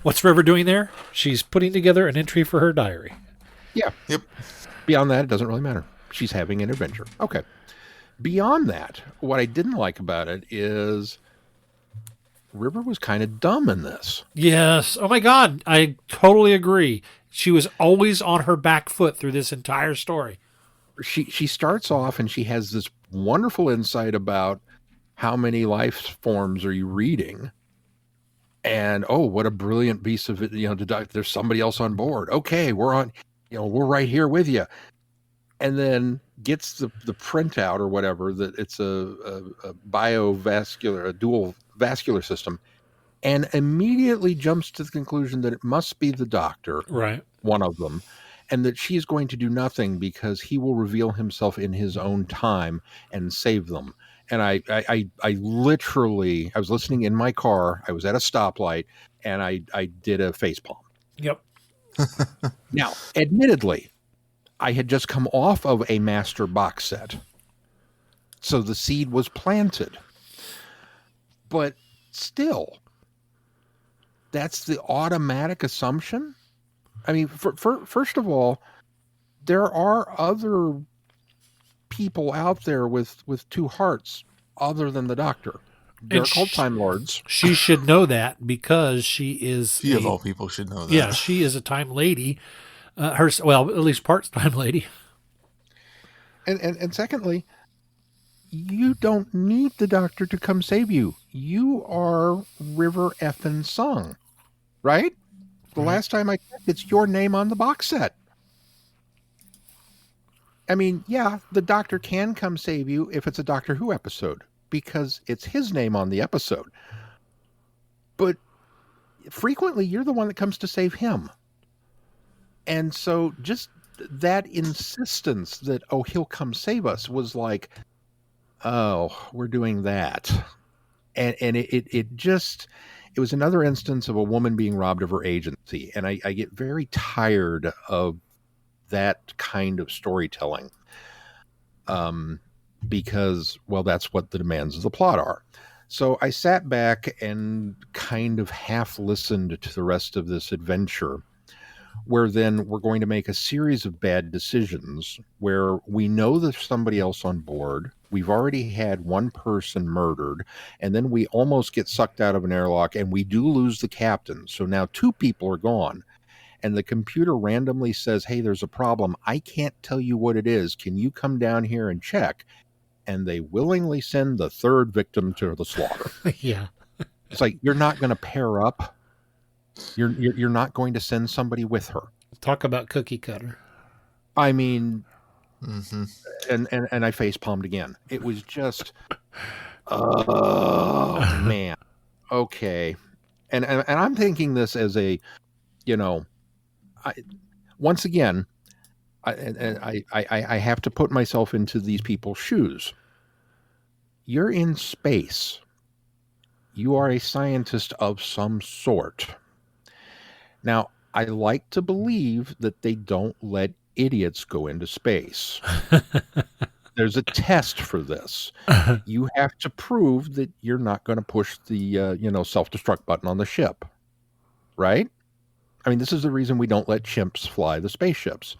What's River doing there? She's putting together an entry for her diary. Yeah. Yep. Beyond that, it doesn't really matter. She's having an adventure. Okay. Beyond that, what I didn't like about it is River was kind of dumb in this. Yes. Oh my God. I totally agree. She was always on her back foot through this entire story. She starts off and she has this wonderful insight about how many life forms are you reading. And, oh, what a brilliant piece of it, there's somebody else on board. Okay, we're right here with you. And then gets the printout or whatever, that it's a biovascular, a dual vascular system, and immediately jumps to the conclusion that it must be the doctor, right? One of them, and that she's going to do nothing because he will reveal himself in his own time and save them. And I literally, I was listening in my car. I was at a stoplight, and I did a facepalm. Yep. Now, admittedly, I had just come off of a master box set, so the seed was planted. But still, that's the automatic assumption. I mean, first of all, there are other people out there with two hearts other than the doctor. They're called Time Lords. She should know that because she is. She of all people should know that. Yeah, she is a time lady. At least part time lady. And secondly, you don't need the doctor to come save you. You are River effing Song, right? The last time I checked, it's your name on the box set. I mean, yeah, the doctor can come save you if it's a Doctor Who episode, because it's his name on the episode. But frequently, you're the one that comes to save him. And so just that insistence that, oh, he'll come save us was like, oh, we're doing that. And it was another instance of a woman being robbed of her agency. And I get very tired of that kind of storytelling, because, well, that's what the demands of the plot are. So I sat back and kind of half listened to the rest of this adventure, where then we're going to make a series of bad decisions where we know there's somebody else on board. We've already had one person murdered, and then we almost get sucked out of an airlock, and we do lose the captain. So now two people are gone. And the computer randomly says, hey, there's a problem. I can't tell you what it is. Can you come down here and check? And they willingly send the third victim to the slaughter. Yeah. It's like, you're not going to pair up. You're not going to send somebody with her. Talk about cookie cutter. I mean, and I face palmed again. It was just, oh man. Okay. And I'm thinking this as a, once again, I have to put myself into these people's shoes. You're in space. You are a scientist of some sort. Now, I like to believe that they don't let idiots go into space. There's a test for this. You have to prove that you're not going to push the self-destruct button on the ship, right? I mean, this is the reason we don't let chimps fly the spaceships.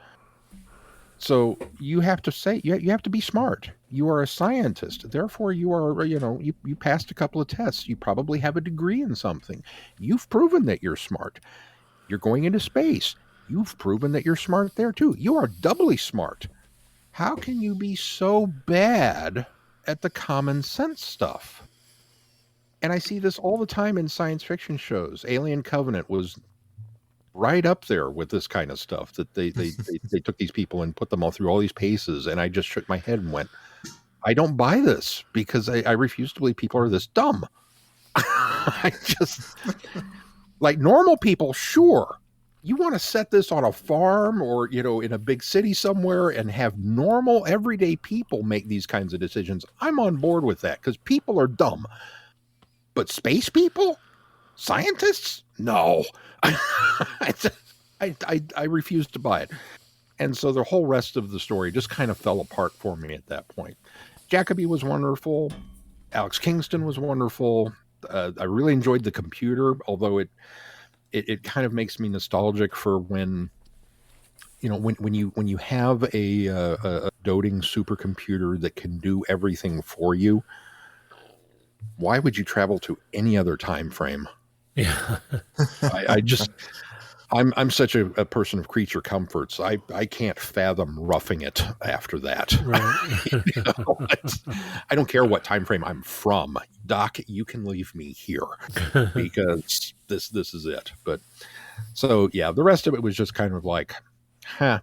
So you have to say, you have to be smart. You are a scientist. Therefore, you are, you passed a couple of tests. You probably have a degree in something. You've proven that you're smart. You're going into space. You've proven that you're smart there too. You are doubly smart. How can you be so bad at the common sense stuff? And I see this all the time in science fiction shows. Alien Covenant was right up there with this kind of stuff, that they took these people and put them all through all these paces. And I just shook my head and went, I don't buy this, because I refuse to believe people are this dumb. I just, like, normal people, sure. You want to set this on a farm or, in a big city somewhere and have normal everyday people make these kinds of decisions. I'm on board with that, because people are dumb. But space people? Scientists? No. I refuse to buy it. And so the whole rest of the story just kind of fell apart for me at that point. Jacoby was wonderful. Alex Kingston was wonderful. I really enjoyed the computer, although it kind of makes me nostalgic for when you have a doting supercomputer that can do everything for you. Why would you travel to any other time frame? Yeah. I'm such a person of creature comforts. I can't fathom roughing it after that. Right. I don't care what time frame I'm from. Doc, you can leave me here, because this is it. But so yeah, the rest of it was just kind of like, I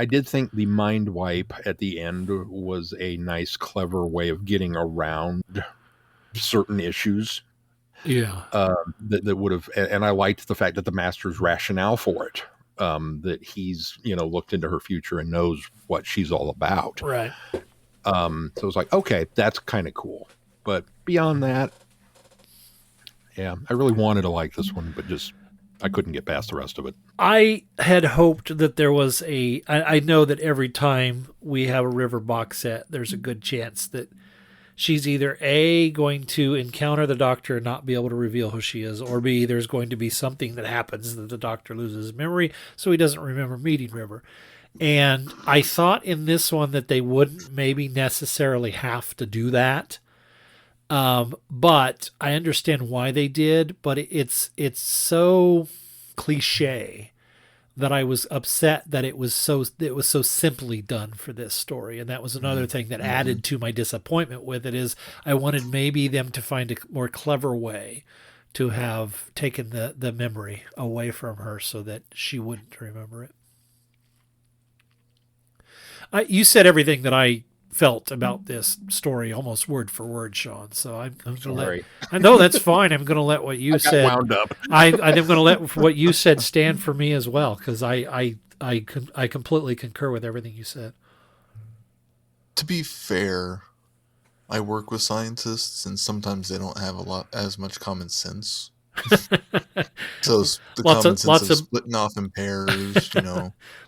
did think the mind wipe at the end was a nice, clever way of getting around certain issues. Yeah. That would have, and I liked the fact that the master's rationale for it, that he's, looked into her future and knows what she's all about. Right. So it was like, okay, that's kind of cool. But beyond that, yeah, I really wanted to like this one, but I couldn't get past the rest of it. I had hoped that there was I know that every time we have a River box set, there's a good chance that she's either A, going to encounter the Doctor and not be able to reveal who she is, or B, there's going to be something that happens that the Doctor loses his memory, so he doesn't remember meeting River. And I thought in this one that they wouldn't maybe necessarily have to do that. But I understand why they did, but it's so cliche that I was upset that it was so simply done for this story. And that was another thing that added to my disappointment with it, is I wanted maybe them to find a more clever way to have taken the memory away from her so that she wouldn't remember it. You said everything that I felt about this story almost word for word, Sean. So I'm going to let. I know that's fine. I'm going to let what you said. Wound up. I'm going to let what you said stand for me as well, because I completely concur with everything you said. To be fair, I work with scientists, and sometimes they don't have as much common sense. So the common sense of splitting off in pairs,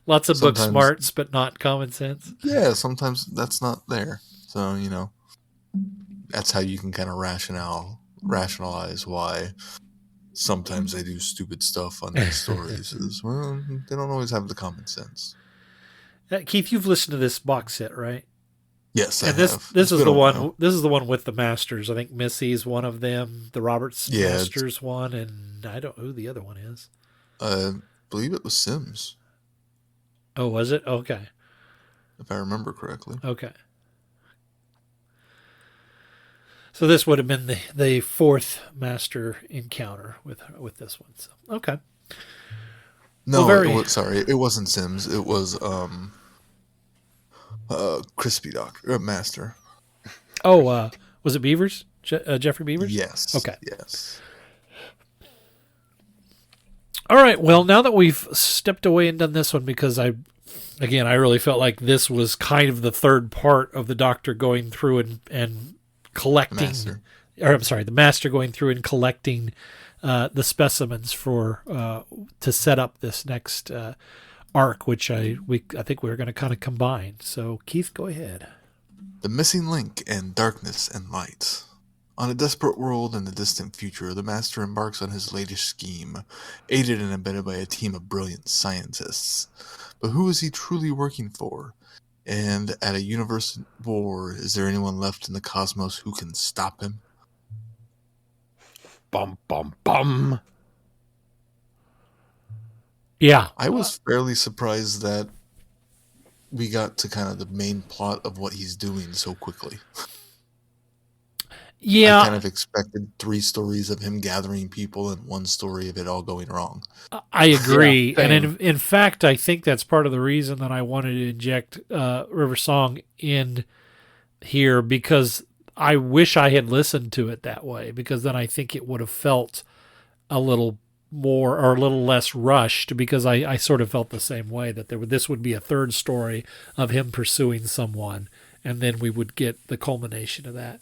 Lots of book smarts, but not common sense. Yeah, sometimes that's not there. So, that's how you can kind of rationalize why sometimes they do stupid stuff on these stories. Well, they don't always have the common sense. Keith, you've listened to this box set, right? Yes, and this is the one. This is the one with the Masters. I think Missy's one of them. The Roberts Masters one, and I don't know who the other one is. I believe it was Sims. Oh, was it? Okay. If I remember correctly. Okay. So this would have been the fourth Master encounter with this one. So okay. No, it wasn't Sims. It was Crispy Master. Oh, was it Beavers? Jeffrey Beavers? Yes. Okay. Yes. All right. Well, now that we've stepped away and done this one, because I really felt like this was kind of the third part of the Doctor going through and collecting, the Master going through and collecting the specimens for to set up this next arc, which I think we're going to kind of combine. So, Keith, go ahead. The missing link and darkness and light. On a desperate world in the distant future, the Master embarks on his latest scheme, aided and abetted by a team of brilliant scientists. But who is he truly working for? And at a universe war, is there anyone left in the cosmos who can stop him? Bum, bum, bum. Yeah. I was fairly surprised that we got to kind of the main plot of what he's doing so quickly. Yeah. I kind of expected 3 stories of him gathering people and 1 story of it all going wrong. I agree. Yeah, and in fact, I think that's part of the reason that I wanted to inject River Song in here, because I wish I had listened to it that way, because then I think it would have felt a little more or a little less rushed, because I sort of felt the same way, that this would be a third story of him pursuing someone, and then we would get the culmination of that.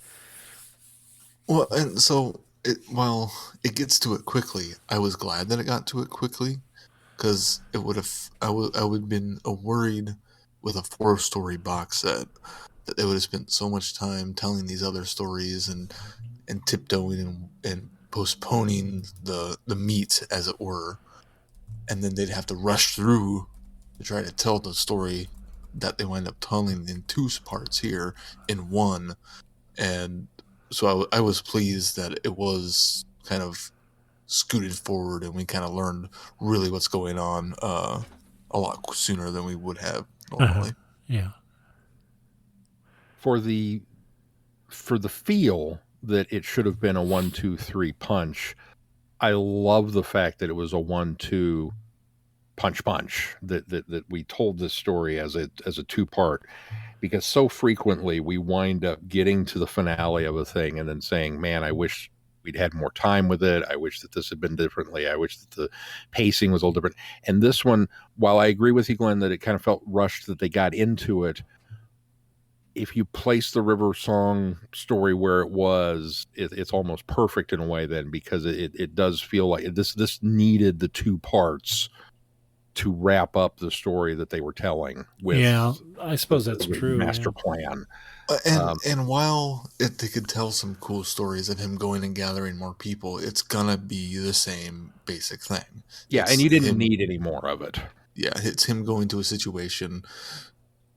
Well, and so while it gets to it quickly, I was glad that it got to it quickly, because it would have I would have been worried with a 4-story box set that they would have spent so much time telling these other stories and tiptoeing and postponing the meat, as it were, and then they'd have to rush through to try to tell the story that they wind up telling in 2 parts here in 1. And so I was pleased that it was kind of scooted forward and we kind of learned really what's going on a lot sooner than we would have normally. Yeah. For the feel that it should have been a 1-2-3 punch, I love the fact that it was a 1-2 punch that we told this story as a 2-part, because so frequently we wind up getting to the finale of a thing and then saying, man, I wish we'd had more time with it. I wish that this had been differently. I wish that the pacing was a little different. And this one, while I agree with you, Glenn, that it kind of felt rushed that they got into it, if you place the River Song story where it was, it's almost perfect in a way then, because it does feel like this needed the 2 parts to wrap up the story that they were telling with. Yeah, I suppose that's true. Master plan. And while they could tell some cool stories of him going and gathering more people, it's gonna be the same basic thing. Yeah, and you didn't need any more of it. Yeah, it's him going to a situation,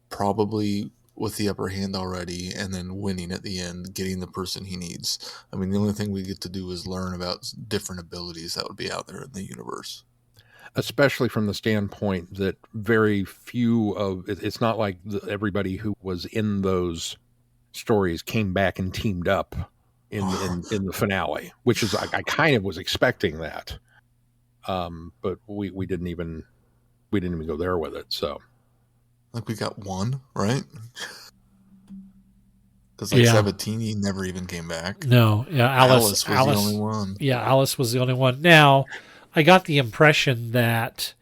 probably with the upper hand already, and then winning at the end, getting the person he needs. I mean, the only thing we get to do is learn about different abilities that would be out there in the universe. Especially from the standpoint that very few of it's not like everybody who was in those stories came back and teamed up in the finale, which is I kind of was expecting that, but we didn't even go there with it. So, like, we got 1, right? Because Sabatini never even came back. No, yeah, Alice was the only one. Yeah, Alice was the only one. Now, I got the impression that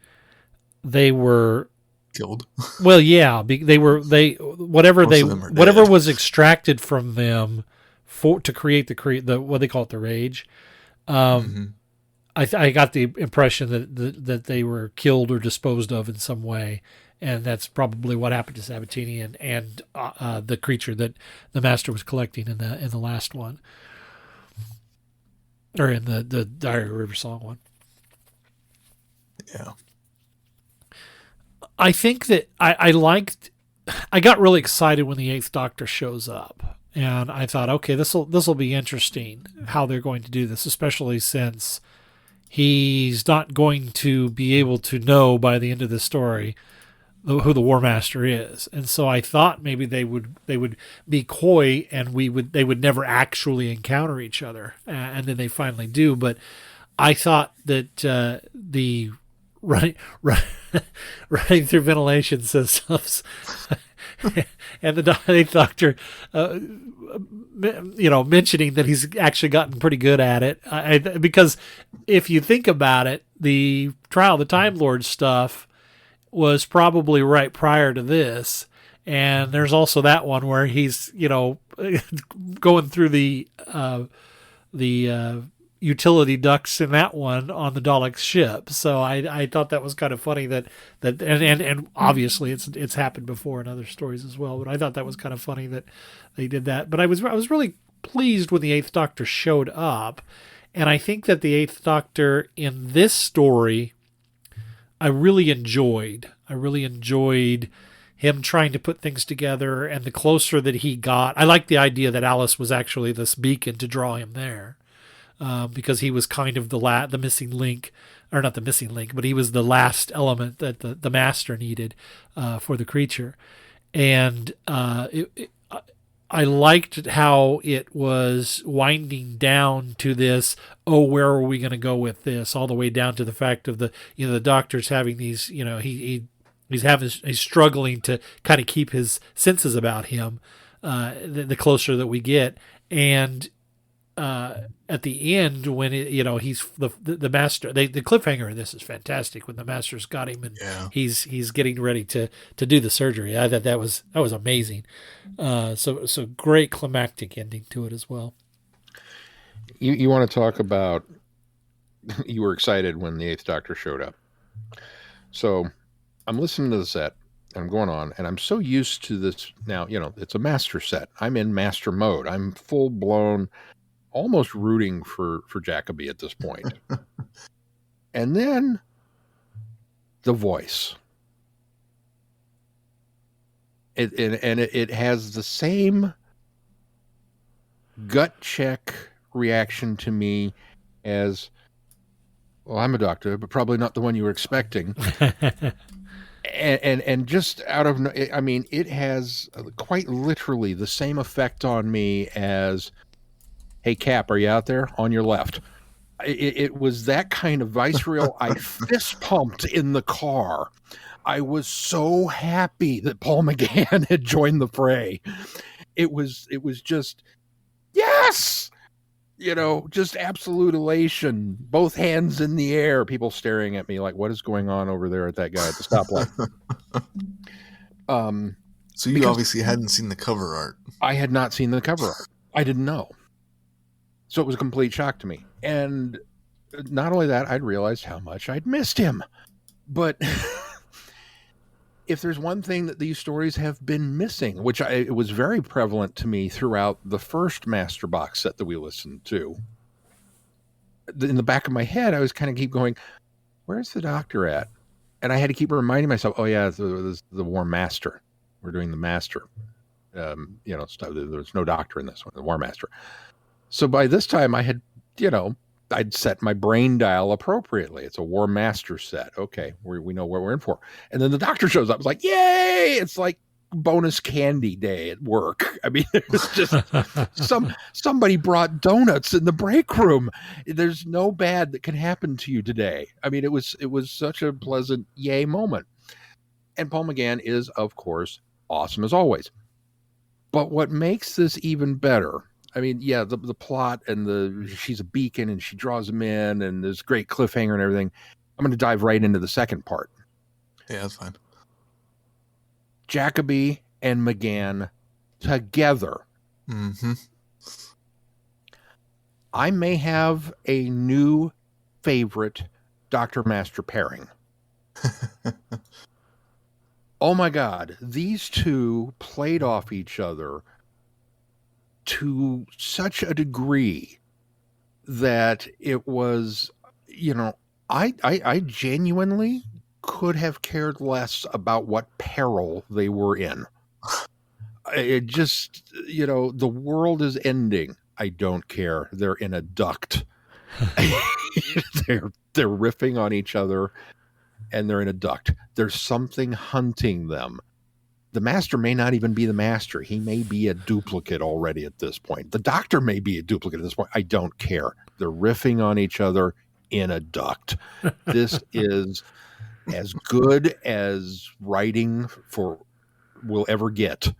they were killed. Well, yeah, whatever was extracted from them to create the what they call it, the rage. I got the impression that they were killed or disposed of in some way, and that's probably what happened to Sabatini and the creature that the Master was collecting in the last one, or in the Diary of River Song one. Yeah. I think that I got really excited when the 8th Doctor shows up, and I thought, okay, this will be interesting how they're going to do this, especially since he's not going to be able to know by the end of the story who the War Master is. And so I thought maybe they would be coy and they would never actually encounter each other, and then they finally do. But I thought that the running through ventilation systems and the eighth Doctor, mentioning that he's actually gotten pretty good at it. Because if you think about it, the Trial of the Time Lord stuff was probably right prior to this. And there's also that one where he's, going through the utility ducts in that one on the Dalek ship. So I thought that was kind of funny that and obviously it's happened before in other stories as well. But I thought that was kind of funny that they did that. But I was really pleased when the Eighth Doctor showed up, and I think that the Eighth Doctor in this story, I really enjoyed him trying to put things together, and the closer that he got, I like the idea that Alice was actually this beacon to draw him there. Because he was kind of the missing link, or not the missing link, but he was the last element that the Master needed for the creature. And I liked how it was winding down to this, where are we going to go with this? All the way down to the fact of the Doctor's having these, he's struggling to kind of keep his senses about him the closer that we get. And at the end, when he's the Master, the cliffhanger in this is fantastic when the Master's got him and he's getting ready to do the surgery. I thought that was amazing. So great climactic ending to it as well. You want to talk about, you were excited when the Eighth Doctor showed up. So I'm listening to the set, I'm going on, and I'm so used to this now, it's a Master set. I'm in Master mode. I'm full blown, almost rooting for Jacoby at this point. And then the voice. It has the same gut check reaction to me as, well, I'm a doctor, but probably not the one you were expecting. and just out of, I mean, it has quite literally the same effect on me as, hey, Cap, are you out there? On your left. It was that kind of vicereal. I fist pumped in the car. I was so happy that Paul McGann had joined the fray. It was just, yes! Just absolute elation. Both hands in the air. People staring at me like, what is going on over there at that guy at the stoplight? So you obviously hadn't seen the cover art. I had not seen the cover art. I didn't know. So it was a complete shock to me. And not only that, I'd realized how much I'd missed him. But if there's one thing that these stories have been missing, which it was very prevalent to me throughout the first Master box set that we listened to, in the back of my head, I was kind of keep going, where's the Doctor at? And I had to keep reminding myself, oh yeah, the War Master. We're doing the Master. There's no Doctor in this one, the War Master. So by this time I had, I'd set my brain dial appropriately. It's a War Master set. Okay, we know what we're in for. And then the Doctor shows up. I was like, yay! It's like bonus candy day at work. I mean, it was just somebody brought donuts in the break room. There's no bad that can happen to you today. I mean, it was such a pleasant yay moment. And Paul McGann is, of course, awesome as always. But what makes this even better, I mean, yeah, the plot and she's a beacon and she draws him in and there's great cliffhanger and everything. I'm going to dive right into the second part. Yeah, that's fine. Jacoby and McGann together. Mm-hmm. I may have a new favorite Dr. Master pairing. Oh my God, these two played off each other to such a degree that it was, I genuinely could have cared less about what peril they were in. It just, the world is ending. I don't care. They're in a duct. They're riffing on each other and they're in a duct. There's something hunting them. The Master may not even be the Master. He may be a duplicate already at this point. The Doctor may be a duplicate at this point. I don't care. They're riffing on each other in a duct. This is as good as writing for will ever get.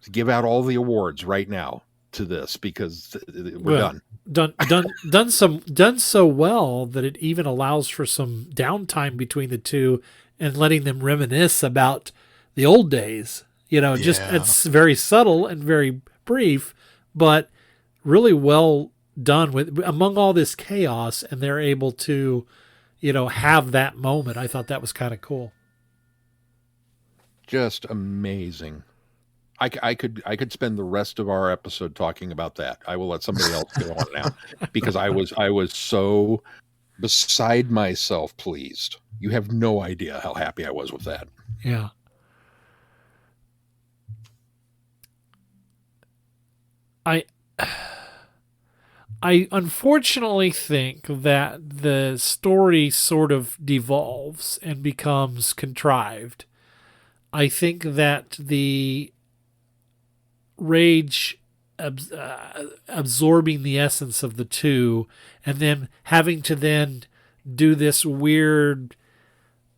To give out all the awards right now to this, because we're done so well that it even allows for some downtime between the two and letting them reminisce about the old days. Just it's very subtle and very brief, but really well done with among all this chaos, and they're able to, have that moment. I thought that was kind of cool. Just amazing. I could spend the rest of our episode talking about that. I will let somebody else go on now, because I was so beside myself pleased. You have no idea how happy I was with that. Yeah. I unfortunately think that the story sort of devolves and becomes contrived. I think that the rage absorbing the essence of the two, and then having to then do this weird,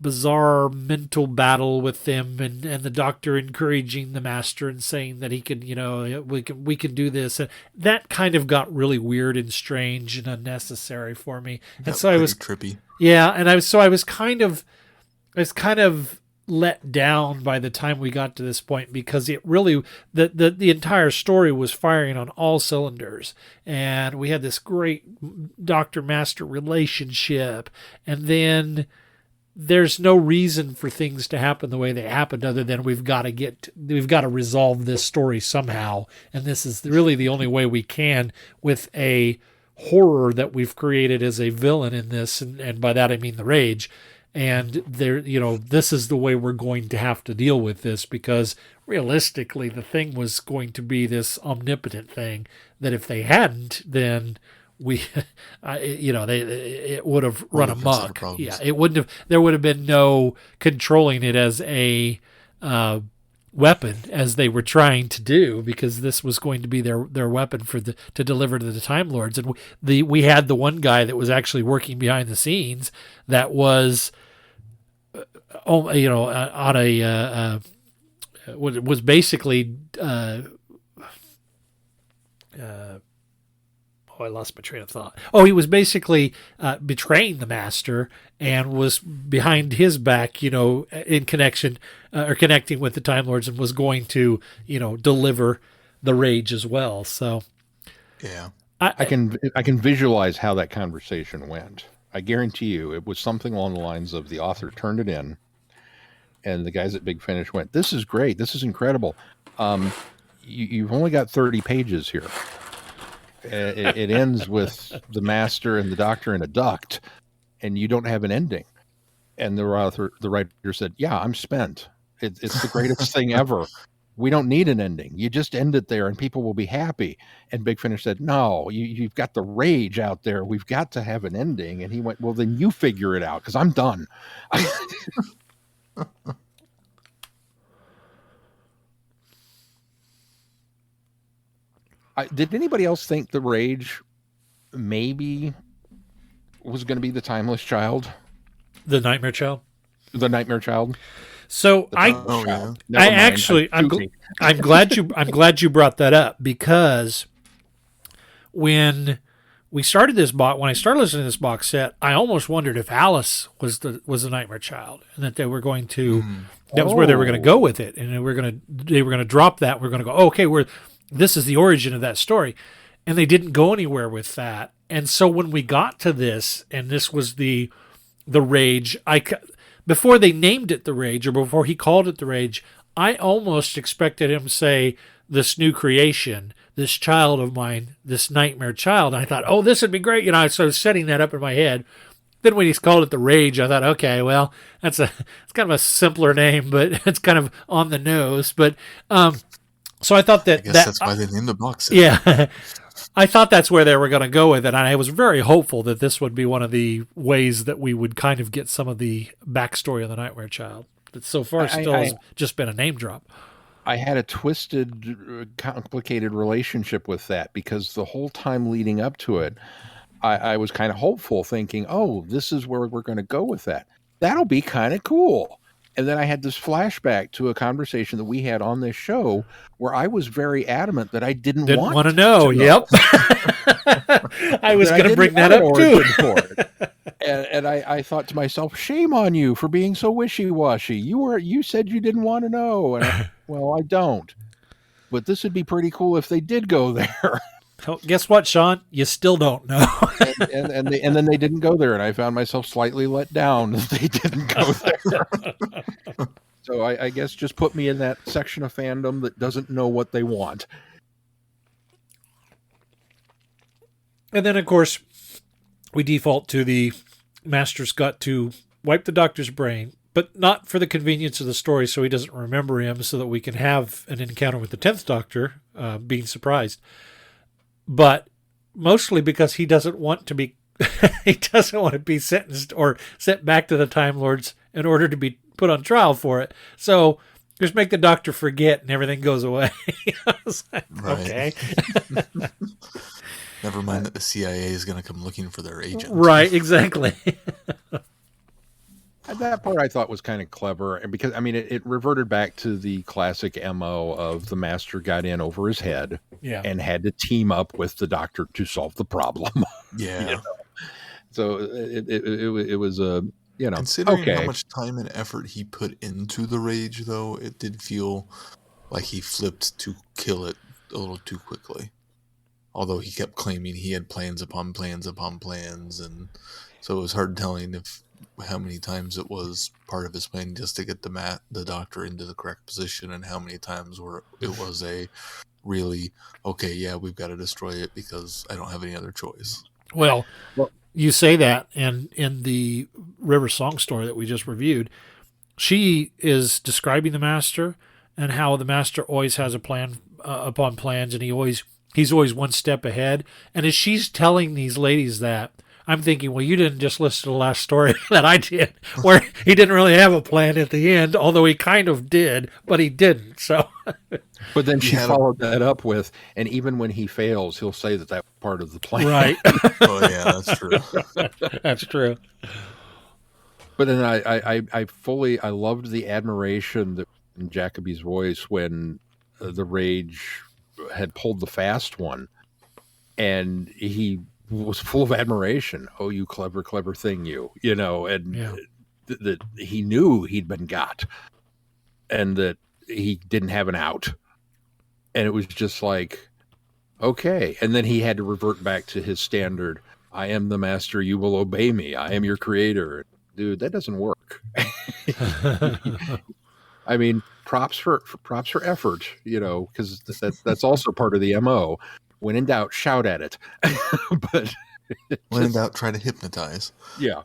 bizarre mental battle with them, and the doctor encouraging the master and saying that he could, we can do this, and that kind of got really weird and strange and unnecessary for me. And so I was trippy. Yeah, and I was kind of let down by the time we got to this point, because it really the entire story was firing on all cylinders, and we had this great doctor master relationship, and then there's no reason for things to happen the way they happened, other than we've got to resolve this story somehow, and this is really the only way we can with a horror that we've created as a villain in this, and by that I mean the rage. And there, this is the way we're going to have to deal with this, because realistically, the thing was going to be this omnipotent thing that if they hadn't, then it would have run amok. Yeah, it wouldn't have. There would have been no controlling it as a weapon, as they were trying to do, because this was going to be their weapon to deliver to the Time Lords. And we had the one guy that was actually working behind the scenes that was. On a was basically I lost my train of thought. He was basically betraying the master and was behind his back, in connection or connecting with the Time Lords, and was going to, deliver the rage as well. So, yeah, I can visualize how that conversation went. I guarantee you it was something along the lines of the author turned it in, and the guys at Big Finish went, "This is great. This is incredible. You've only got 30 pages here. It ends with the master and the doctor in a duct, and you don't have an ending." And the writer said, "Yeah, I'm spent. It's the greatest thing ever. We don't need an ending. You just end it there and people will be happy." And Big Finish said, "No, you've got the rage out there. We've got to have an ending." And he went, "Well, then you figure it out, because I'm done." Did anybody else think the rage maybe was going to be the Timeless Child? The Nightmare Child? The Nightmare Child? So I'm glad you brought that up, because when I started listening to this box set, I almost wondered if Alice was the Nightmare Child, and that they were going to that was where they were going to go with it, and they were going to drop that. We're going to go, okay, this is the origin of that story, and they didn't go anywhere with that. And so when we got to this, and this was the rage, before they named it the rage, or before he called it the rage, I almost expected him to say, "This new creation, this child of mine, this nightmare child." And I thought, oh, this would be great. So I was setting that up in my head. Then when he's called it the rage, I thought, okay, well, it's kind of a simpler name, but it's kind of on the nose. But so I thought that's why they named the box set. Yeah. I thought that's where they were going to go with it, and I was very hopeful that this would be one of the ways that we would kind of get some of the backstory of the Nightmare Child. That so far still has just been a name drop. I had a twisted, complicated relationship with that, because the whole time leading up to it, I was kind of hopeful, thinking, oh, this is where we're going to go with that. That'll be kind of cool. And then I had this flashback to a conversation that we had on this show where I was very adamant that I didn't want to know. Yep. I was going to bring that up too. And I thought to myself, shame on you for being so wishy-washy. You said you didn't want to know. And well, I don't. But this would be pretty cool if they did go there. Oh, guess what, Sean? You still don't know. and then they didn't go there, and I found myself slightly let down that they didn't go there. So I guess just put me in that section of fandom that doesn't know what they want. And then, of course, we default to the Master's got to wipe the Doctor's brain, but not for the convenience of the story so he doesn't remember him, so that we can have an encounter with the 10th Doctor, being surprised. But mostly because he doesn't want to be sentenced or sent back to the Time Lords in order to be put on trial for it. So just make the Doctor forget and everything goes away. I was like, okay. Never mind that the CIA is going to come looking for their agent. Right, exactly. That part I thought was kind of clever, and because it reverted back to the classic MO of the Master got in over his head, and had to team up with the Doctor to solve the problem. Yeah. So it was a considering how much time and effort he put into the rage, though, it did feel like he flipped to kill it a little too quickly. Although he kept claiming he had plans upon plans upon plans, and so it was hard telling how many times it was part of his plan just to get the Doctor into the correct position, and how many times where it was a really, okay, yeah, we've got to destroy it because I don't have any other choice. Well, you say that, and in the River Song story that we just reviewed, she is describing the Master and how the Master always has a plan upon plans, and he's always one step ahead. And as she's telling these ladies that, I'm thinking, well, you didn't just listen to the last story that I did, where he didn't really have a plan at the end, although he kind of did, but he didn't. So, but then she followed that up with, and even when he fails, he'll say that was part of the plan. Right. Oh yeah, that's true. That's true. But then I loved the admiration that in Jacoby's voice when the rage had pulled the fast one, and he was full of admiration. Oh, you clever thing, and that he knew he'd been got, and that he didn't have an out, and it was just like, okay. And then he had to revert back to his standard. I am the Master. You will obey me. I am your creator. Dude, that doesn't work. I mean, props for effort, because that's also part of the MO. When in doubt, shout at it. But when in doubt, try to hypnotize. Yeah.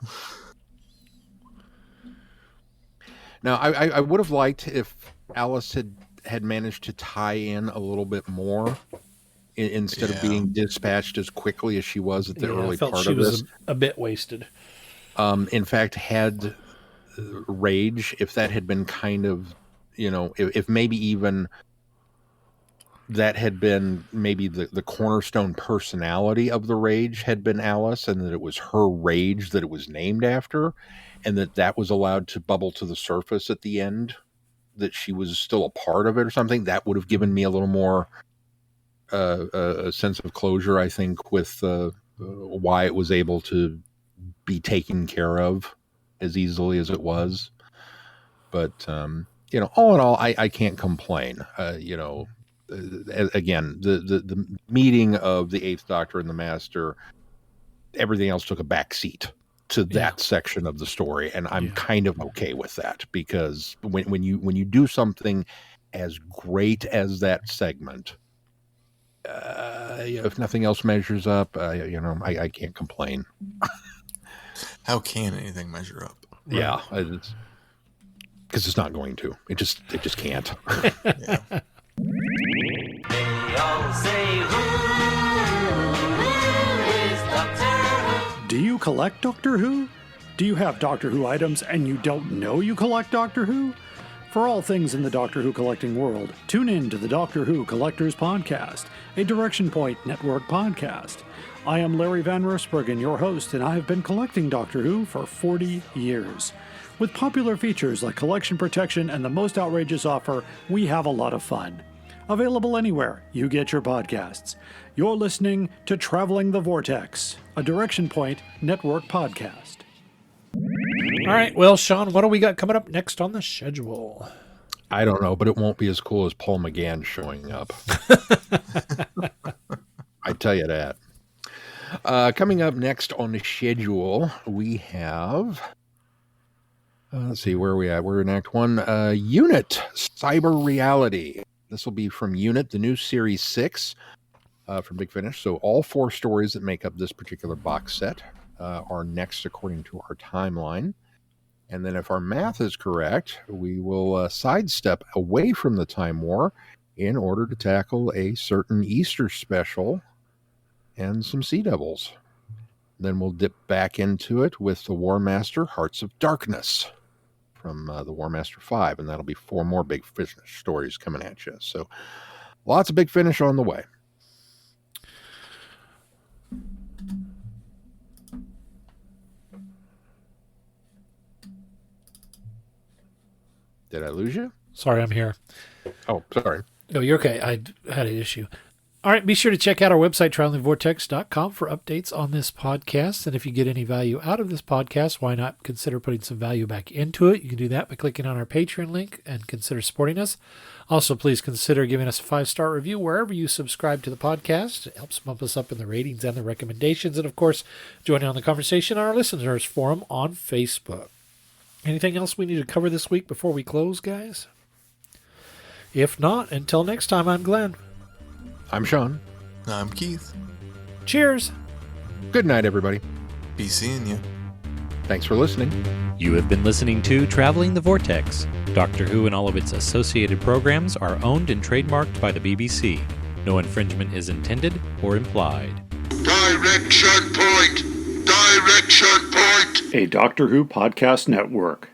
Now, I would have liked if Alice had managed to tie in a little bit more instead of being dispatched as quickly as she was at the early part of this. She was a bit wasted. In fact, had Rage, if that had been kind of, if maybe even that had been maybe the cornerstone personality of the Rage had been Alice, and that it was her rage that it was named after, and that was allowed to bubble to the surface at the end, that she was still a part of it or something, that would have given me a little more a sense of closure, I think, with why it was able to be taken care of as easily as it was. But all in all, I can't complain. Again, the meeting of the Eighth Doctor and the Master, everything else took a back seat to that section of the story, and I'm kind of okay with that, because when you do something as great as that segment, if nothing else measures up, I can't complain. How can anything measure up? Yeah, because it's not going to. It just can't. Yeah. Do you collect Doctor Who? Do you have Doctor Who items and you don't know you collect Doctor Who? For all things in the Doctor Who collecting world, tune in to the Doctor Who Collectors Podcast, a Direction Point Network podcast. I am Larry Van Rosbergen, your host, and I have been collecting Doctor Who for 40 years. With popular features like collection protection and the most outrageous offer, we have a lot of fun. Available anywhere you get your podcasts. You're listening to Traveling the Vortex, a Direction Point Network podcast. All right, well, Sean, what do we got coming up next on the schedule? I don't know, but it won't be as cool as Paul McGann showing up. I tell you that. Coming up next on the schedule, we have... let's see, where are we at? We're in Act 1. Unit, Cyber Reality. This will be from Unit, the new Series 6 from Big Finish. So all 4 stories that make up this particular box set are next according to our timeline. And then if our math is correct, we will sidestep away from the Time War in order to tackle a certain Easter special and some Sea Devils. Then we'll dip back into it with the War Master, Hearts of Darkness from the War Master 5, and that'll be 4 more Big Finish stories coming at you. So lots of Big Finish on the way. Did I lose you? Sorry, I'm here. Oh, sorry. No, you're okay. I had an issue. All right, be sure to check out our website, travelingvortex.com, for updates on this podcast. And if you get any value out of this podcast, why not consider putting some value back into it? You can do that by clicking on our Patreon link and consider supporting us. Also, please consider giving us a 5-star review wherever you subscribe to the podcast. It helps bump us up in the ratings and the recommendations. And, of course, join in on the conversation on our listeners forum on Facebook. Anything else we need to cover this week before we close, guys? If not, until next time, I'm Glenn. I'm Sean. I'm Keith. Cheers. Good night, everybody. Be seeing you. Thanks for listening. You have been listening to Traveling the Vortex. Doctor Who and all of its associated programs are owned and trademarked by the BBC. No infringement is intended or implied. Direction point! Direction point! A Doctor Who podcast network.